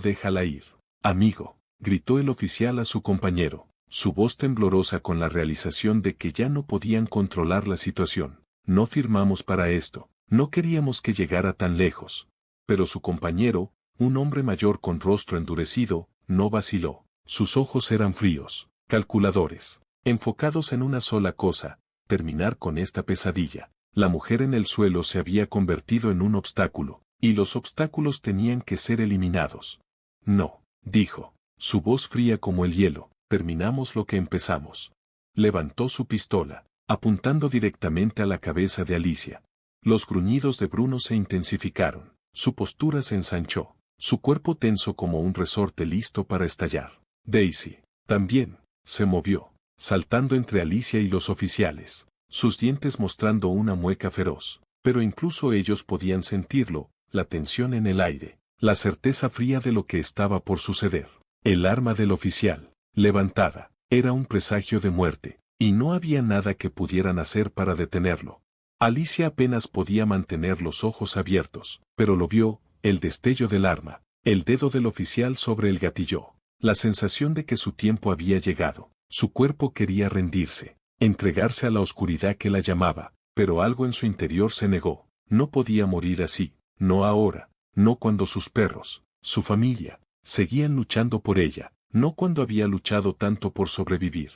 déjala ir, amigo, gritó el oficial a su compañero, su voz temblorosa con la realización de que ya no podían controlar la situación. No firmamos para esto, no queríamos que llegara tan lejos. Pero su compañero, un hombre mayor con rostro endurecido, no vaciló. Sus ojos eran fríos, calculadores, enfocados en una sola cosa: terminar con esta pesadilla. La mujer en el suelo se había convertido en un obstáculo, y los obstáculos tenían que ser eliminados. No, dijo, su voz fría como el hielo, terminamos lo que empezamos. Levantó su pistola, apuntando directamente a la cabeza de Alicia. Los gruñidos de Bruno se intensificaron, su postura se ensanchó, su cuerpo tenso como un resorte listo para estallar. Daisy, también, se movió, saltando entre Alicia y los oficiales, sus dientes mostrando una mueca feroz, pero incluso ellos podían sentirlo, la tensión en el aire, la certeza fría de lo que estaba por suceder. El arma del oficial, levantada, era un presagio de muerte, y no había nada que pudieran hacer para detenerlo. Alicia apenas podía mantener los ojos abiertos, pero lo vio, el destello del arma, el dedo del oficial sobre el gatillo, la sensación de que su tiempo había llegado. Su cuerpo quería rendirse, entregarse a la oscuridad que la llamaba, pero algo en su interior se negó. No podía morir así, no ahora, no cuando sus perros, su familia, seguían luchando por ella, no cuando había luchado tanto por sobrevivir.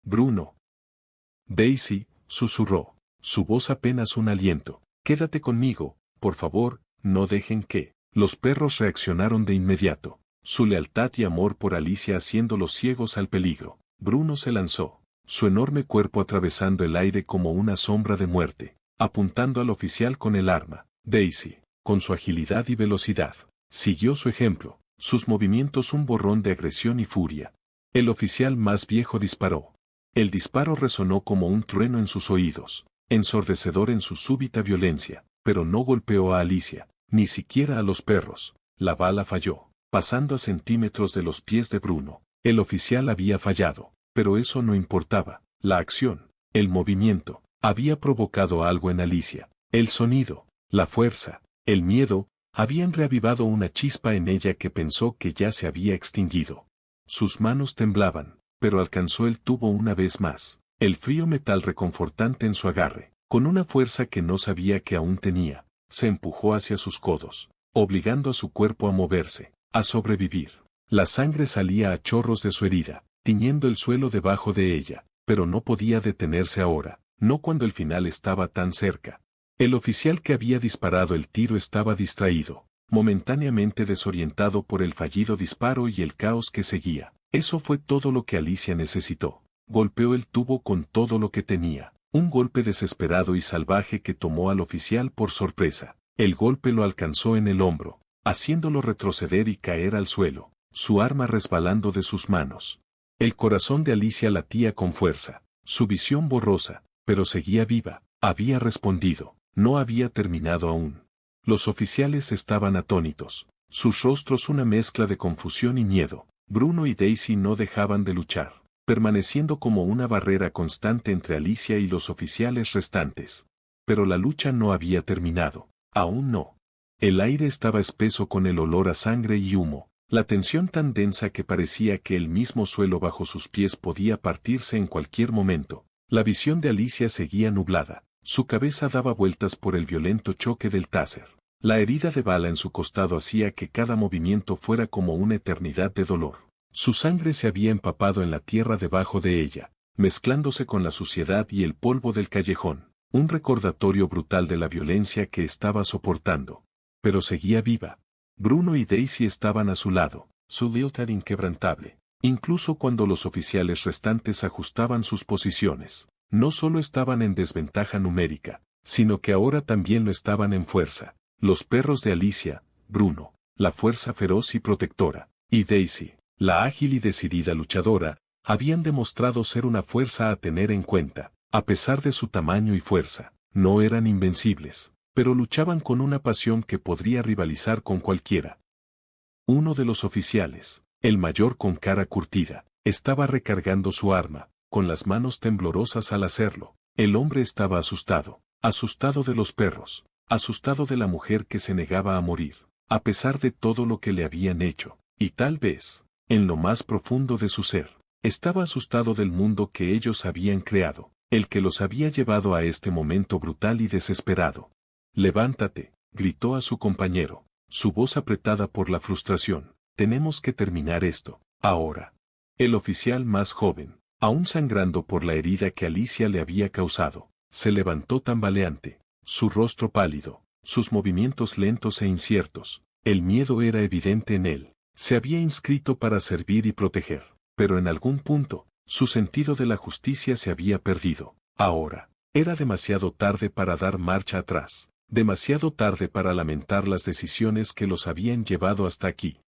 Bruno. Daisy, susurró, su voz apenas un aliento. Quédate conmigo, por favor, no dejen que. Los perros reaccionaron de inmediato, su lealtad y amor por Alicia haciéndolos ciegos al peligro. Bruno se lanzó, su enorme cuerpo atravesando el aire como una sombra de muerte, apuntando al oficial con el arma. Daisy, con su agilidad y velocidad, siguió su ejemplo, sus movimientos un borrón de agresión y furia. El oficial más viejo disparó. El disparo resonó como un trueno en sus oídos, ensordecedor en su súbita violencia, pero no golpeó a Alicia, ni siquiera a los perros. La bala falló, pasando a centímetros de los pies de Bruno. El oficial había fallado, pero eso no importaba. La acción, el movimiento, había provocado algo en Alicia. El sonido, la fuerza, el miedo, habían reavivado una chispa en ella que pensó que ya se había extinguido. Sus manos temblaban, pero alcanzó el tubo una vez más, el frío metal reconfortante en su agarre, con una fuerza que no sabía que aún tenía, se empujó hacia sus codos, obligando a su cuerpo a moverse, a sobrevivir. La sangre salía a chorros de su herida, tiñendo el suelo debajo de ella, pero no podía detenerse ahora, no cuando el final estaba tan cerca. El oficial que había disparado el tiro estaba distraído, momentáneamente desorientado por el fallido disparo y el caos que seguía. Eso fue todo lo que Alicia necesitó. Golpeó el tubo con todo lo que tenía, un golpe desesperado y salvaje que tomó al oficial por sorpresa. El golpe lo alcanzó en el hombro, haciéndolo retroceder y caer al suelo, su arma resbalando de sus manos. El corazón de Alicia latía con fuerza, su visión borrosa, pero seguía viva, había respondido, no había terminado aún. Los oficiales estaban atónitos, sus rostros una mezcla de confusión y miedo. Bruno y Daisy no dejaban de luchar, permaneciendo como una barrera constante entre Alicia y los oficiales restantes. Pero la lucha no había terminado, aún no. El aire estaba espeso con el olor a sangre y humo, la tensión tan densa que parecía que el mismo suelo bajo sus pies podía partirse en cualquier momento. La visión de Alicia seguía nublada, su cabeza daba vueltas por el violento choque del taser. La herida de bala en su costado hacía que cada movimiento fuera como una eternidad de dolor. Su sangre se había empapado en la tierra debajo de ella, mezclándose con la suciedad y el polvo del callejón, un recordatorio brutal de la violencia que estaba soportando. Pero seguía viva. Bruno y Daisy estaban a su lado, su lealtad inquebrantable. Incluso cuando los oficiales restantes ajustaban sus posiciones, no solo estaban en desventaja numérica, sino que ahora también lo estaban en fuerza. Los perros de Alicia, Bruno, la fuerza feroz y protectora, y Daisy, la ágil y decidida luchadora, habían demostrado ser una fuerza a tener en cuenta. A pesar de su tamaño y fuerza, no eran invencibles, pero luchaban con una pasión que podría rivalizar con cualquiera. Uno de los oficiales, el mayor con cara curtida, estaba recargando su arma, con las manos temblorosas al hacerlo. El hombre estaba asustado, asustado de los perros, asustado de la mujer que se negaba a morir, a pesar de todo lo que le habían hecho, y tal vez, en lo más profundo de su ser, estaba asustado del mundo que ellos habían creado, el que los había llevado a este momento brutal y desesperado. «Levántate», gritó a su compañero, su voz apretada por la frustración. «Tenemos que terminar esto, ahora». El oficial más joven, aún sangrando por la herida que Alicia le había causado, se levantó tambaleante, su rostro pálido, sus movimientos lentos e inciertos. El miedo era evidente en él. Se había inscrito para servir y proteger, pero en algún punto, su sentido de la justicia se había perdido. Ahora, era demasiado tarde para dar marcha atrás, demasiado tarde para lamentar las decisiones que los habían llevado hasta aquí.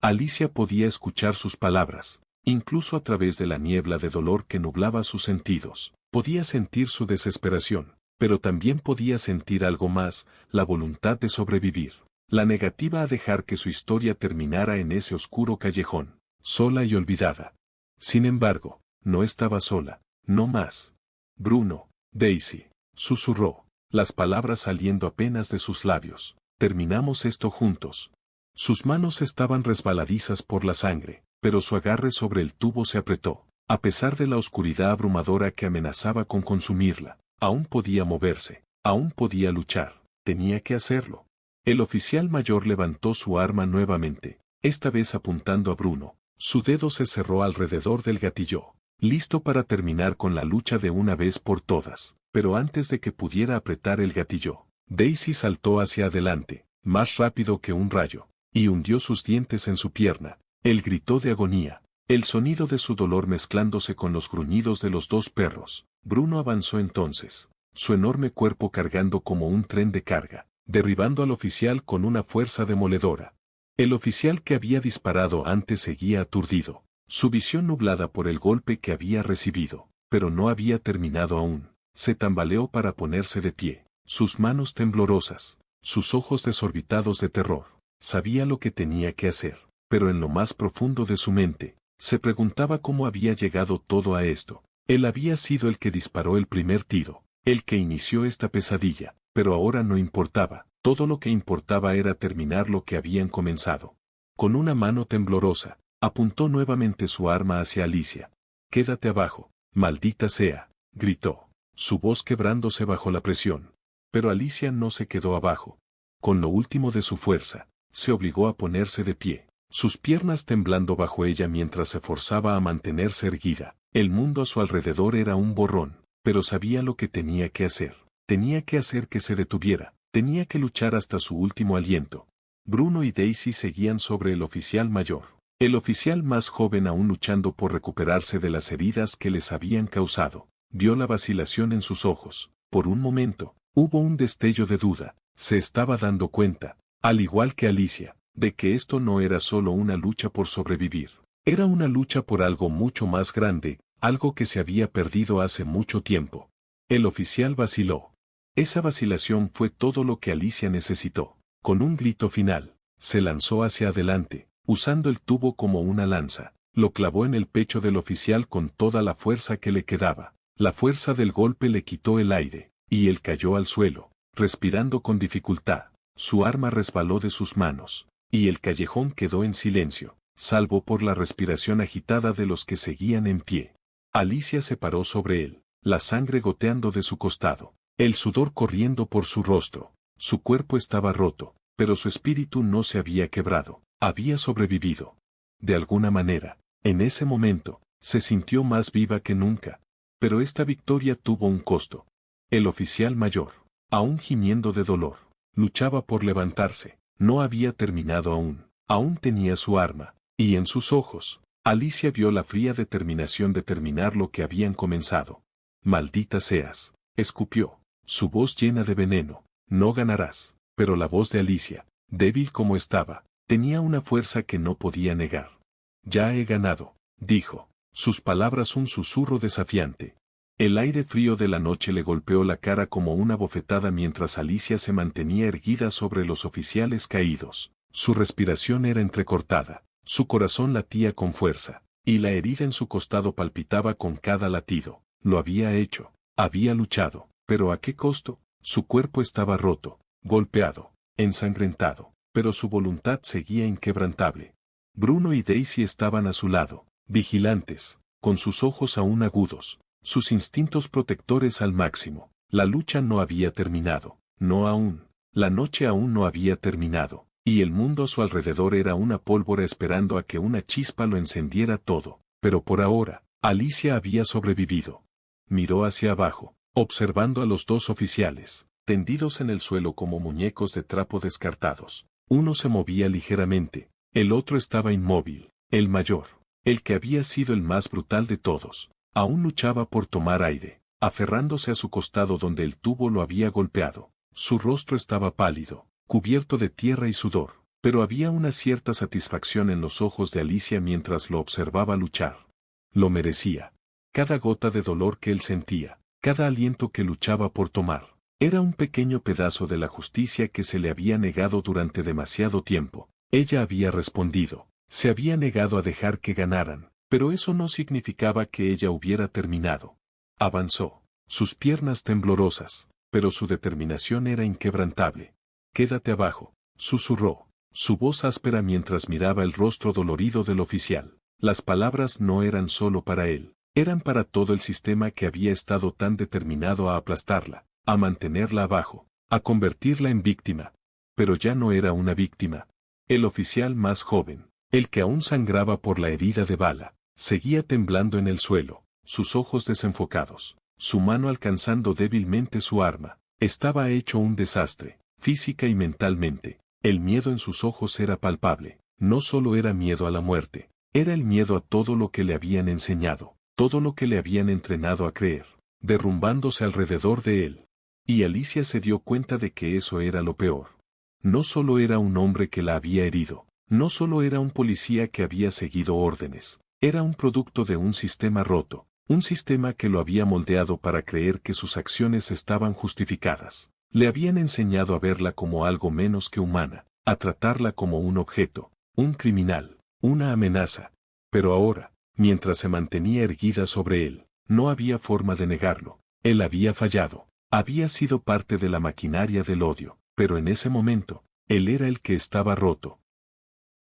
Alicia podía escuchar sus palabras, incluso a través de la niebla de dolor que nublaba sus sentidos. Podía sentir su desesperación, pero también podía sentir algo más, la voluntad de sobrevivir. La negativa a dejar que su historia terminara en ese oscuro callejón, sola y olvidada. Sin embargo, no estaba sola, no más. «Bruno, Daisy», susurró, las palabras saliendo apenas de sus labios. «Terminamos esto juntos». Sus manos estaban resbaladizas por la sangre, pero su agarre sobre el tubo se apretó. A pesar de la oscuridad abrumadora que amenazaba con consumirla, aún podía moverse, aún podía luchar, tenía que hacerlo. El oficial mayor levantó su arma nuevamente, esta vez apuntando a Bruno. Su dedo se cerró alrededor del gatillo, listo para terminar con la lucha de una vez por todas. Pero antes de que pudiera apretar el gatillo, Daisy saltó hacia adelante, más rápido que un rayo, y hundió sus dientes en su pierna. Él gritó de agonía, el sonido de su dolor mezclándose con los gruñidos de los dos perros. Bruno avanzó entonces, su enorme cuerpo cargando como un tren de carga, derribando al oficial con una fuerza demoledora. El oficial que había disparado antes seguía aturdido, su visión nublada por el golpe que había recibido, pero no había terminado aún. Se tambaleó para ponerse de pie, sus manos temblorosas, sus ojos desorbitados de terror. Sabía lo que tenía que hacer, pero en lo más profundo de su mente, se preguntaba cómo había llegado todo a esto. Él había sido el que disparó el primer tiro, el que inició esta pesadilla, pero ahora no importaba, todo lo que importaba era terminar lo que habían comenzado. Con una mano temblorosa, apuntó nuevamente su arma hacia Alicia. «Quédate abajo, maldita sea», gritó, su voz quebrándose bajo la presión. Pero Alicia no se quedó abajo. Con lo último de su fuerza, se obligó a ponerse de pie, sus piernas temblando bajo ella mientras se forzaba a mantenerse erguida. El mundo a su alrededor era un borrón, pero sabía lo que tenía que hacer. Tenía que hacer que se detuviera, tenía que luchar hasta su último aliento. Bruno y Daisy seguían sobre el oficial mayor, el oficial más joven aún luchando por recuperarse de las heridas que les habían causado. Vio la vacilación en sus ojos. Por un momento, hubo un destello de duda. Se estaba dando cuenta, al igual que Alicia, de que esto no era solo una lucha por sobrevivir. Era una lucha por algo mucho más grande, algo que se había perdido hace mucho tiempo. El oficial vaciló. Esa vacilación fue todo lo que Alicia necesitó. Con un grito final, se lanzó hacia adelante, usando el tubo como una lanza. Lo clavó en el pecho del oficial con toda la fuerza que le quedaba. La fuerza del golpe le quitó el aire, y él cayó al suelo, respirando con dificultad. Su arma resbaló de sus manos, y el callejón quedó en silencio, salvo por la respiración agitada de los que seguían en pie. Alicia se paró sobre él, la sangre goteando de su costado, el sudor corriendo por su rostro. Su cuerpo estaba roto, pero su espíritu no se había quebrado, había sobrevivido. De alguna manera, en ese momento, se sintió más viva que nunca. Pero esta victoria tuvo un costo. El oficial mayor, aún gimiendo de dolor, luchaba por levantarse. No había terminado aún. Aún tenía su arma, y en sus ojos, Alicia vio la fría determinación de terminar lo que habían comenzado. «Maldita seas», escupió, su voz llena de veneno. «No ganarás». Pero la voz de Alicia, débil como estaba, tenía una fuerza que no podía negar. «Ya he ganado», dijo, sus palabras un susurro desafiante. El aire frío de la noche le golpeó la cara como una bofetada mientras Alicia se mantenía erguida sobre los oficiales caídos. Su respiración era entrecortada, su corazón latía con fuerza, y la herida en su costado palpitaba con cada latido. Lo había hecho, había luchado, pero ¿a qué costo? Su cuerpo estaba roto, golpeado, ensangrentado, pero su voluntad seguía inquebrantable. Bruno y Daisy estaban a su lado, vigilantes, con sus ojos aún agudos, sus instintos protectores al máximo. La lucha no había terminado, no aún. La noche aún no había terminado, y el mundo a su alrededor era una pólvora esperando a que una chispa lo encendiera todo. Pero por ahora, Alicia había sobrevivido. Miró hacia abajo, observando a los dos oficiales, tendidos en el suelo como muñecos de trapo descartados. Uno se movía ligeramente, el otro estaba inmóvil. El mayor, el que había sido el más brutal de todos, aún luchaba por tomar aire, aferrándose a su costado donde el tubo lo había golpeado. Su rostro estaba pálido, cubierto de tierra y sudor, pero había una cierta satisfacción en los ojos de Alicia mientras lo observaba luchar. Lo merecía. Cada gota de dolor que él sentía, cada aliento que luchaba por tomar, era un pequeño pedazo de la justicia que se le había negado durante demasiado tiempo. Ella había respondido, se había negado a dejar que ganaran, pero eso no significaba que ella hubiera terminado. Avanzó, sus piernas temblorosas, pero su determinación era inquebrantable. «Quédate abajo», susurró, su voz áspera mientras miraba el rostro dolorido del oficial. Las palabras no eran solo para él, eran para todo el sistema que había estado tan determinado a aplastarla, a mantenerla abajo, a convertirla en víctima. Pero ya no era una víctima. El oficial más joven, el que aún sangraba por la herida de bala, seguía temblando en el suelo, sus ojos desenfocados, su mano alcanzando débilmente su arma. Estaba hecho un desastre, física y mentalmente. El miedo en sus ojos era palpable. No solo era miedo a la muerte, era el miedo a todo lo que le habían enseñado, todo lo que le habían entrenado a creer, derrumbándose alrededor de él. Y Alicia se dio cuenta de que eso era lo peor. No solo era un hombre que la había herido, no solo era un policía que había seguido órdenes, era un producto de un sistema roto, un sistema que lo había moldeado para creer que sus acciones estaban justificadas. Le habían enseñado a verla como algo menos que humana, a tratarla como un objeto, un criminal, una amenaza. Pero ahora, mientras se mantenía erguida sobre él, no había forma de negarlo. Él había fallado, había sido parte de la maquinaria del odio, pero en ese momento, él era el que estaba roto.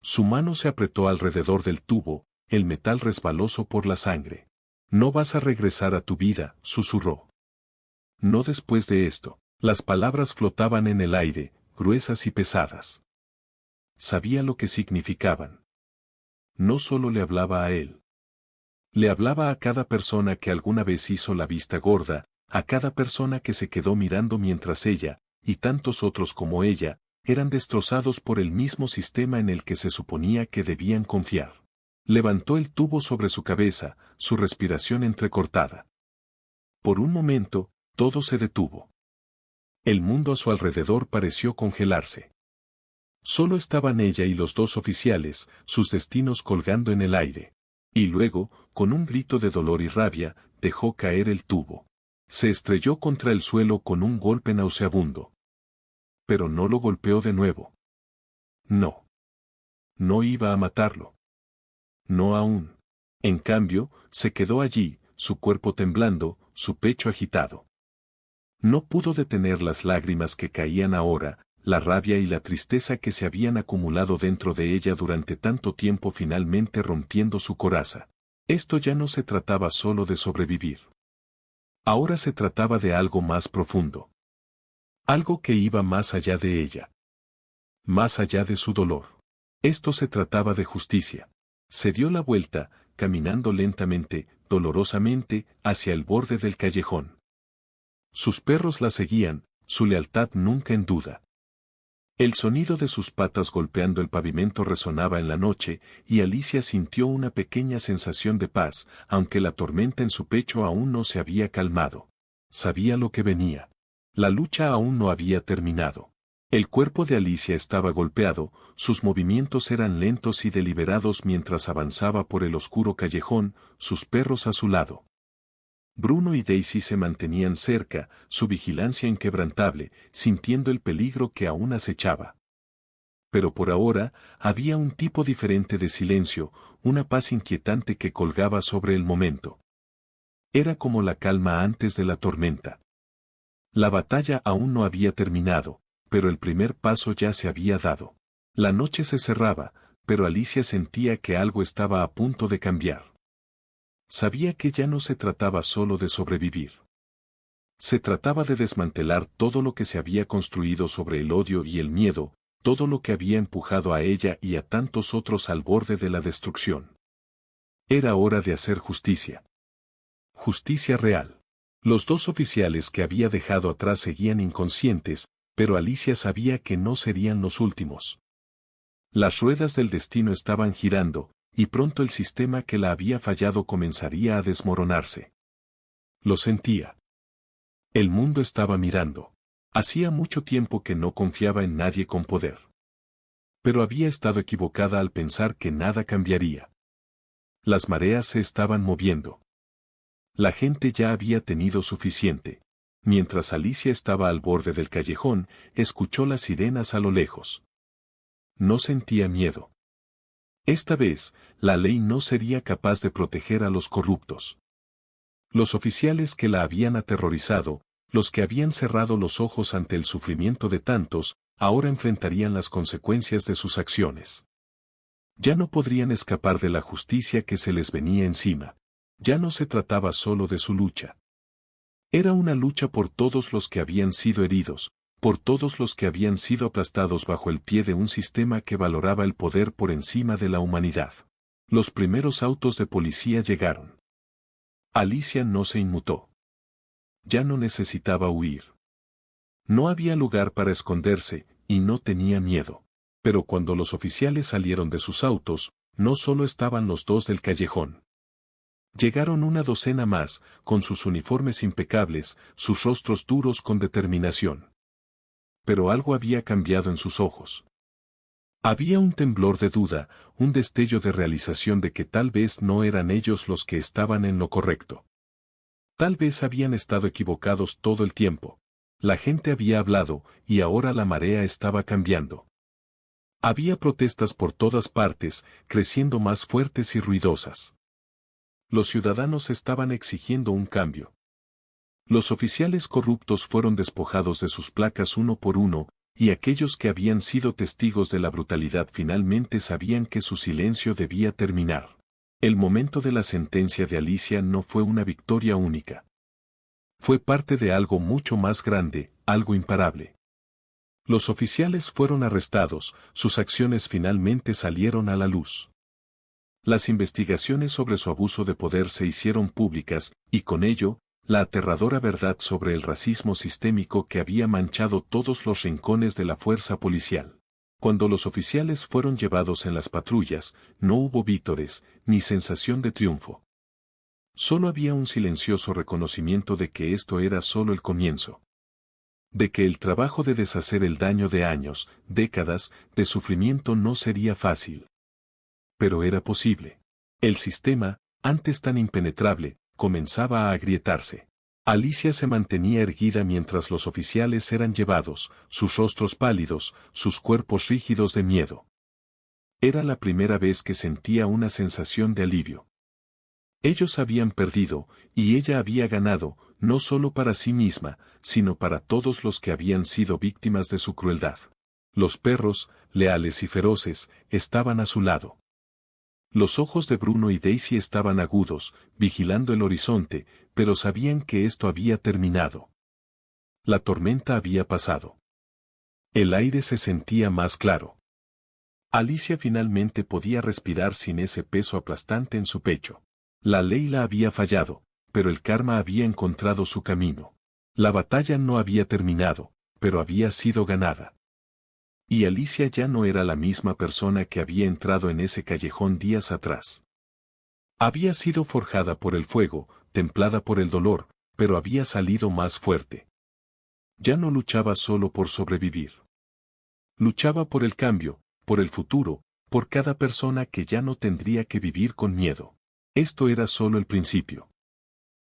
Su mano se apretó alrededor del tubo, el metal resbaloso por la sangre. No vas a regresar a tu vida, susurró. No después de esto. Las palabras flotaban en el aire, gruesas y pesadas. Sabía lo que significaban. No solo le hablaba a él. Le hablaba a cada persona que alguna vez hizo la vista gorda, a cada persona que se quedó mirando mientras ella, y tantos otros como ella, eran destrozados por el mismo sistema en el que se suponía que debían confiar. Levantó el tubo sobre su cabeza, su respiración entrecortada. Por un momento, todo se detuvo. El mundo a su alrededor pareció congelarse. Solo estaban ella y los dos oficiales, sus destinos colgando en el aire. Y luego, con un grito de dolor y rabia, dejó caer el tubo. Se estrelló contra el suelo con un golpe nauseabundo. Pero no lo golpeó de nuevo. No. No iba a matarlo. No aún. En cambio, se quedó allí, su cuerpo temblando, su pecho agitado. No pudo detener las lágrimas que caían ahora, la rabia y la tristeza que se habían acumulado dentro de ella durante tanto tiempo finalmente rompiendo su coraza. Esto ya no se trataba solo de sobrevivir. Ahora se trataba de algo más profundo. Algo que iba más allá de ella. Más allá de su dolor. Esto se trataba de justicia. Se dio la vuelta, caminando lentamente, dolorosamente, hacia el borde del callejón. Sus perros la seguían, su lealtad nunca en duda. El sonido de sus patas golpeando el pavimento resonaba en la noche, y Alicia sintió una pequeña sensación de paz, aunque la tormenta en su pecho aún no se había calmado. Sabía lo que venía. La lucha aún no había terminado. El cuerpo de Alicia estaba golpeado, sus movimientos eran lentos y deliberados mientras avanzaba por el oscuro callejón, sus perros a su lado. Bruno y Daisy se mantenían cerca, su vigilancia inquebrantable, sintiendo el peligro que aún acechaba. Pero por ahora, había un tipo diferente de silencio, una paz inquietante que colgaba sobre el momento. Era como la calma antes de la tormenta. La batalla aún no había terminado, pero el primer paso ya se había dado. La noche se cerraba, pero Alicia sentía que algo estaba a punto de cambiar. Sabía que ya no se trataba solo de sobrevivir. Se trataba de desmantelar todo lo que se había construido sobre el odio y el miedo, todo lo que había empujado a ella y a tantos otros al borde de la destrucción. Era hora de hacer justicia. Justicia real. Los dos oficiales que había dejado atrás seguían inconscientes, pero Alicia sabía que no serían los últimos. Las ruedas del destino estaban girando, y pronto el sistema que la había fallado comenzaría a desmoronarse. Lo sentía. El mundo estaba mirando. Hacía mucho tiempo que no confiaba en nadie con poder. Pero había estado equivocada al pensar que nada cambiaría. Las mareas se estaban moviendo. La gente ya había tenido suficiente. Mientras Alicia estaba al borde del callejón, escuchó las sirenas a lo lejos. No sentía miedo. Esta vez, la ley no sería capaz de proteger a los corruptos. Los oficiales que la habían aterrorizado, los que habían cerrado los ojos ante el sufrimiento de tantos, ahora enfrentarían las consecuencias de sus acciones. Ya no podrían escapar de la justicia que se les venía encima. Ya no se trataba solo de su lucha. Era una lucha por todos los que habían sido heridos, por todos los que habían sido aplastados bajo el pie de un sistema que valoraba el poder por encima de la humanidad. Los primeros autos de policía llegaron. Alicia no se inmutó. Ya no necesitaba huir. No había lugar para esconderse, y no tenía miedo. Pero cuando los oficiales salieron de sus autos, no solo estaban los dos del callejón. Llegaron una docena más, con sus uniformes impecables, sus rostros duros con determinación. Pero algo había cambiado en sus ojos. Había un temblor de duda, un destello de realización de que tal vez no eran ellos los que estaban en lo correcto. Tal vez habían estado equivocados todo el tiempo. La gente había hablado, y ahora la marea estaba cambiando. Había protestas por todas partes, creciendo más fuertes y ruidosas. Los ciudadanos estaban exigiendo un cambio. Los oficiales corruptos fueron despojados de sus placas uno por uno, y aquellos que habían sido testigos de la brutalidad finalmente sabían que su silencio debía terminar. El momento de la sentencia de Alicia no fue una victoria única. Fue parte de algo mucho más grande, algo imparable. Los oficiales fueron arrestados, sus acciones finalmente salieron a la luz. Las investigaciones sobre su abuso de poder se hicieron públicas, y con ello, la aterradora verdad sobre el racismo sistémico que había manchado todos los rincones de la fuerza policial. Cuando los oficiales fueron llevados en las patrullas, no hubo vítores, ni sensación de triunfo. Solo había un silencioso reconocimiento de que esto era solo el comienzo. De que el trabajo de deshacer el daño de años, décadas, de sufrimiento no sería fácil. Pero era posible. El sistema, antes tan impenetrable, comenzaba a agrietarse. Alicia se mantenía erguida mientras los oficiales eran llevados, sus rostros pálidos, sus cuerpos rígidos de miedo. Era la primera vez que sentía una sensación de alivio. Ellos habían perdido, y ella había ganado, no solo para sí misma, sino para todos los que habían sido víctimas de su crueldad. Los perros, leales y feroces, estaban a su lado. Los ojos de Bruno y Daisy estaban agudos, vigilando el horizonte, pero sabían que esto había terminado. La tormenta había pasado. El aire se sentía más claro. Alicia finalmente podía respirar sin ese peso aplastante en su pecho. La ley la había fallado, pero el karma había encontrado su camino. La batalla no había terminado, pero había sido ganada. Y Alicia ya no era la misma persona que había entrado en ese callejón días atrás. Había sido forjada por el fuego, templada por el dolor, pero había salido más fuerte. Ya no luchaba solo por sobrevivir. Luchaba por el cambio, por el futuro, por cada persona que ya no tendría que vivir con miedo. Esto era solo el principio.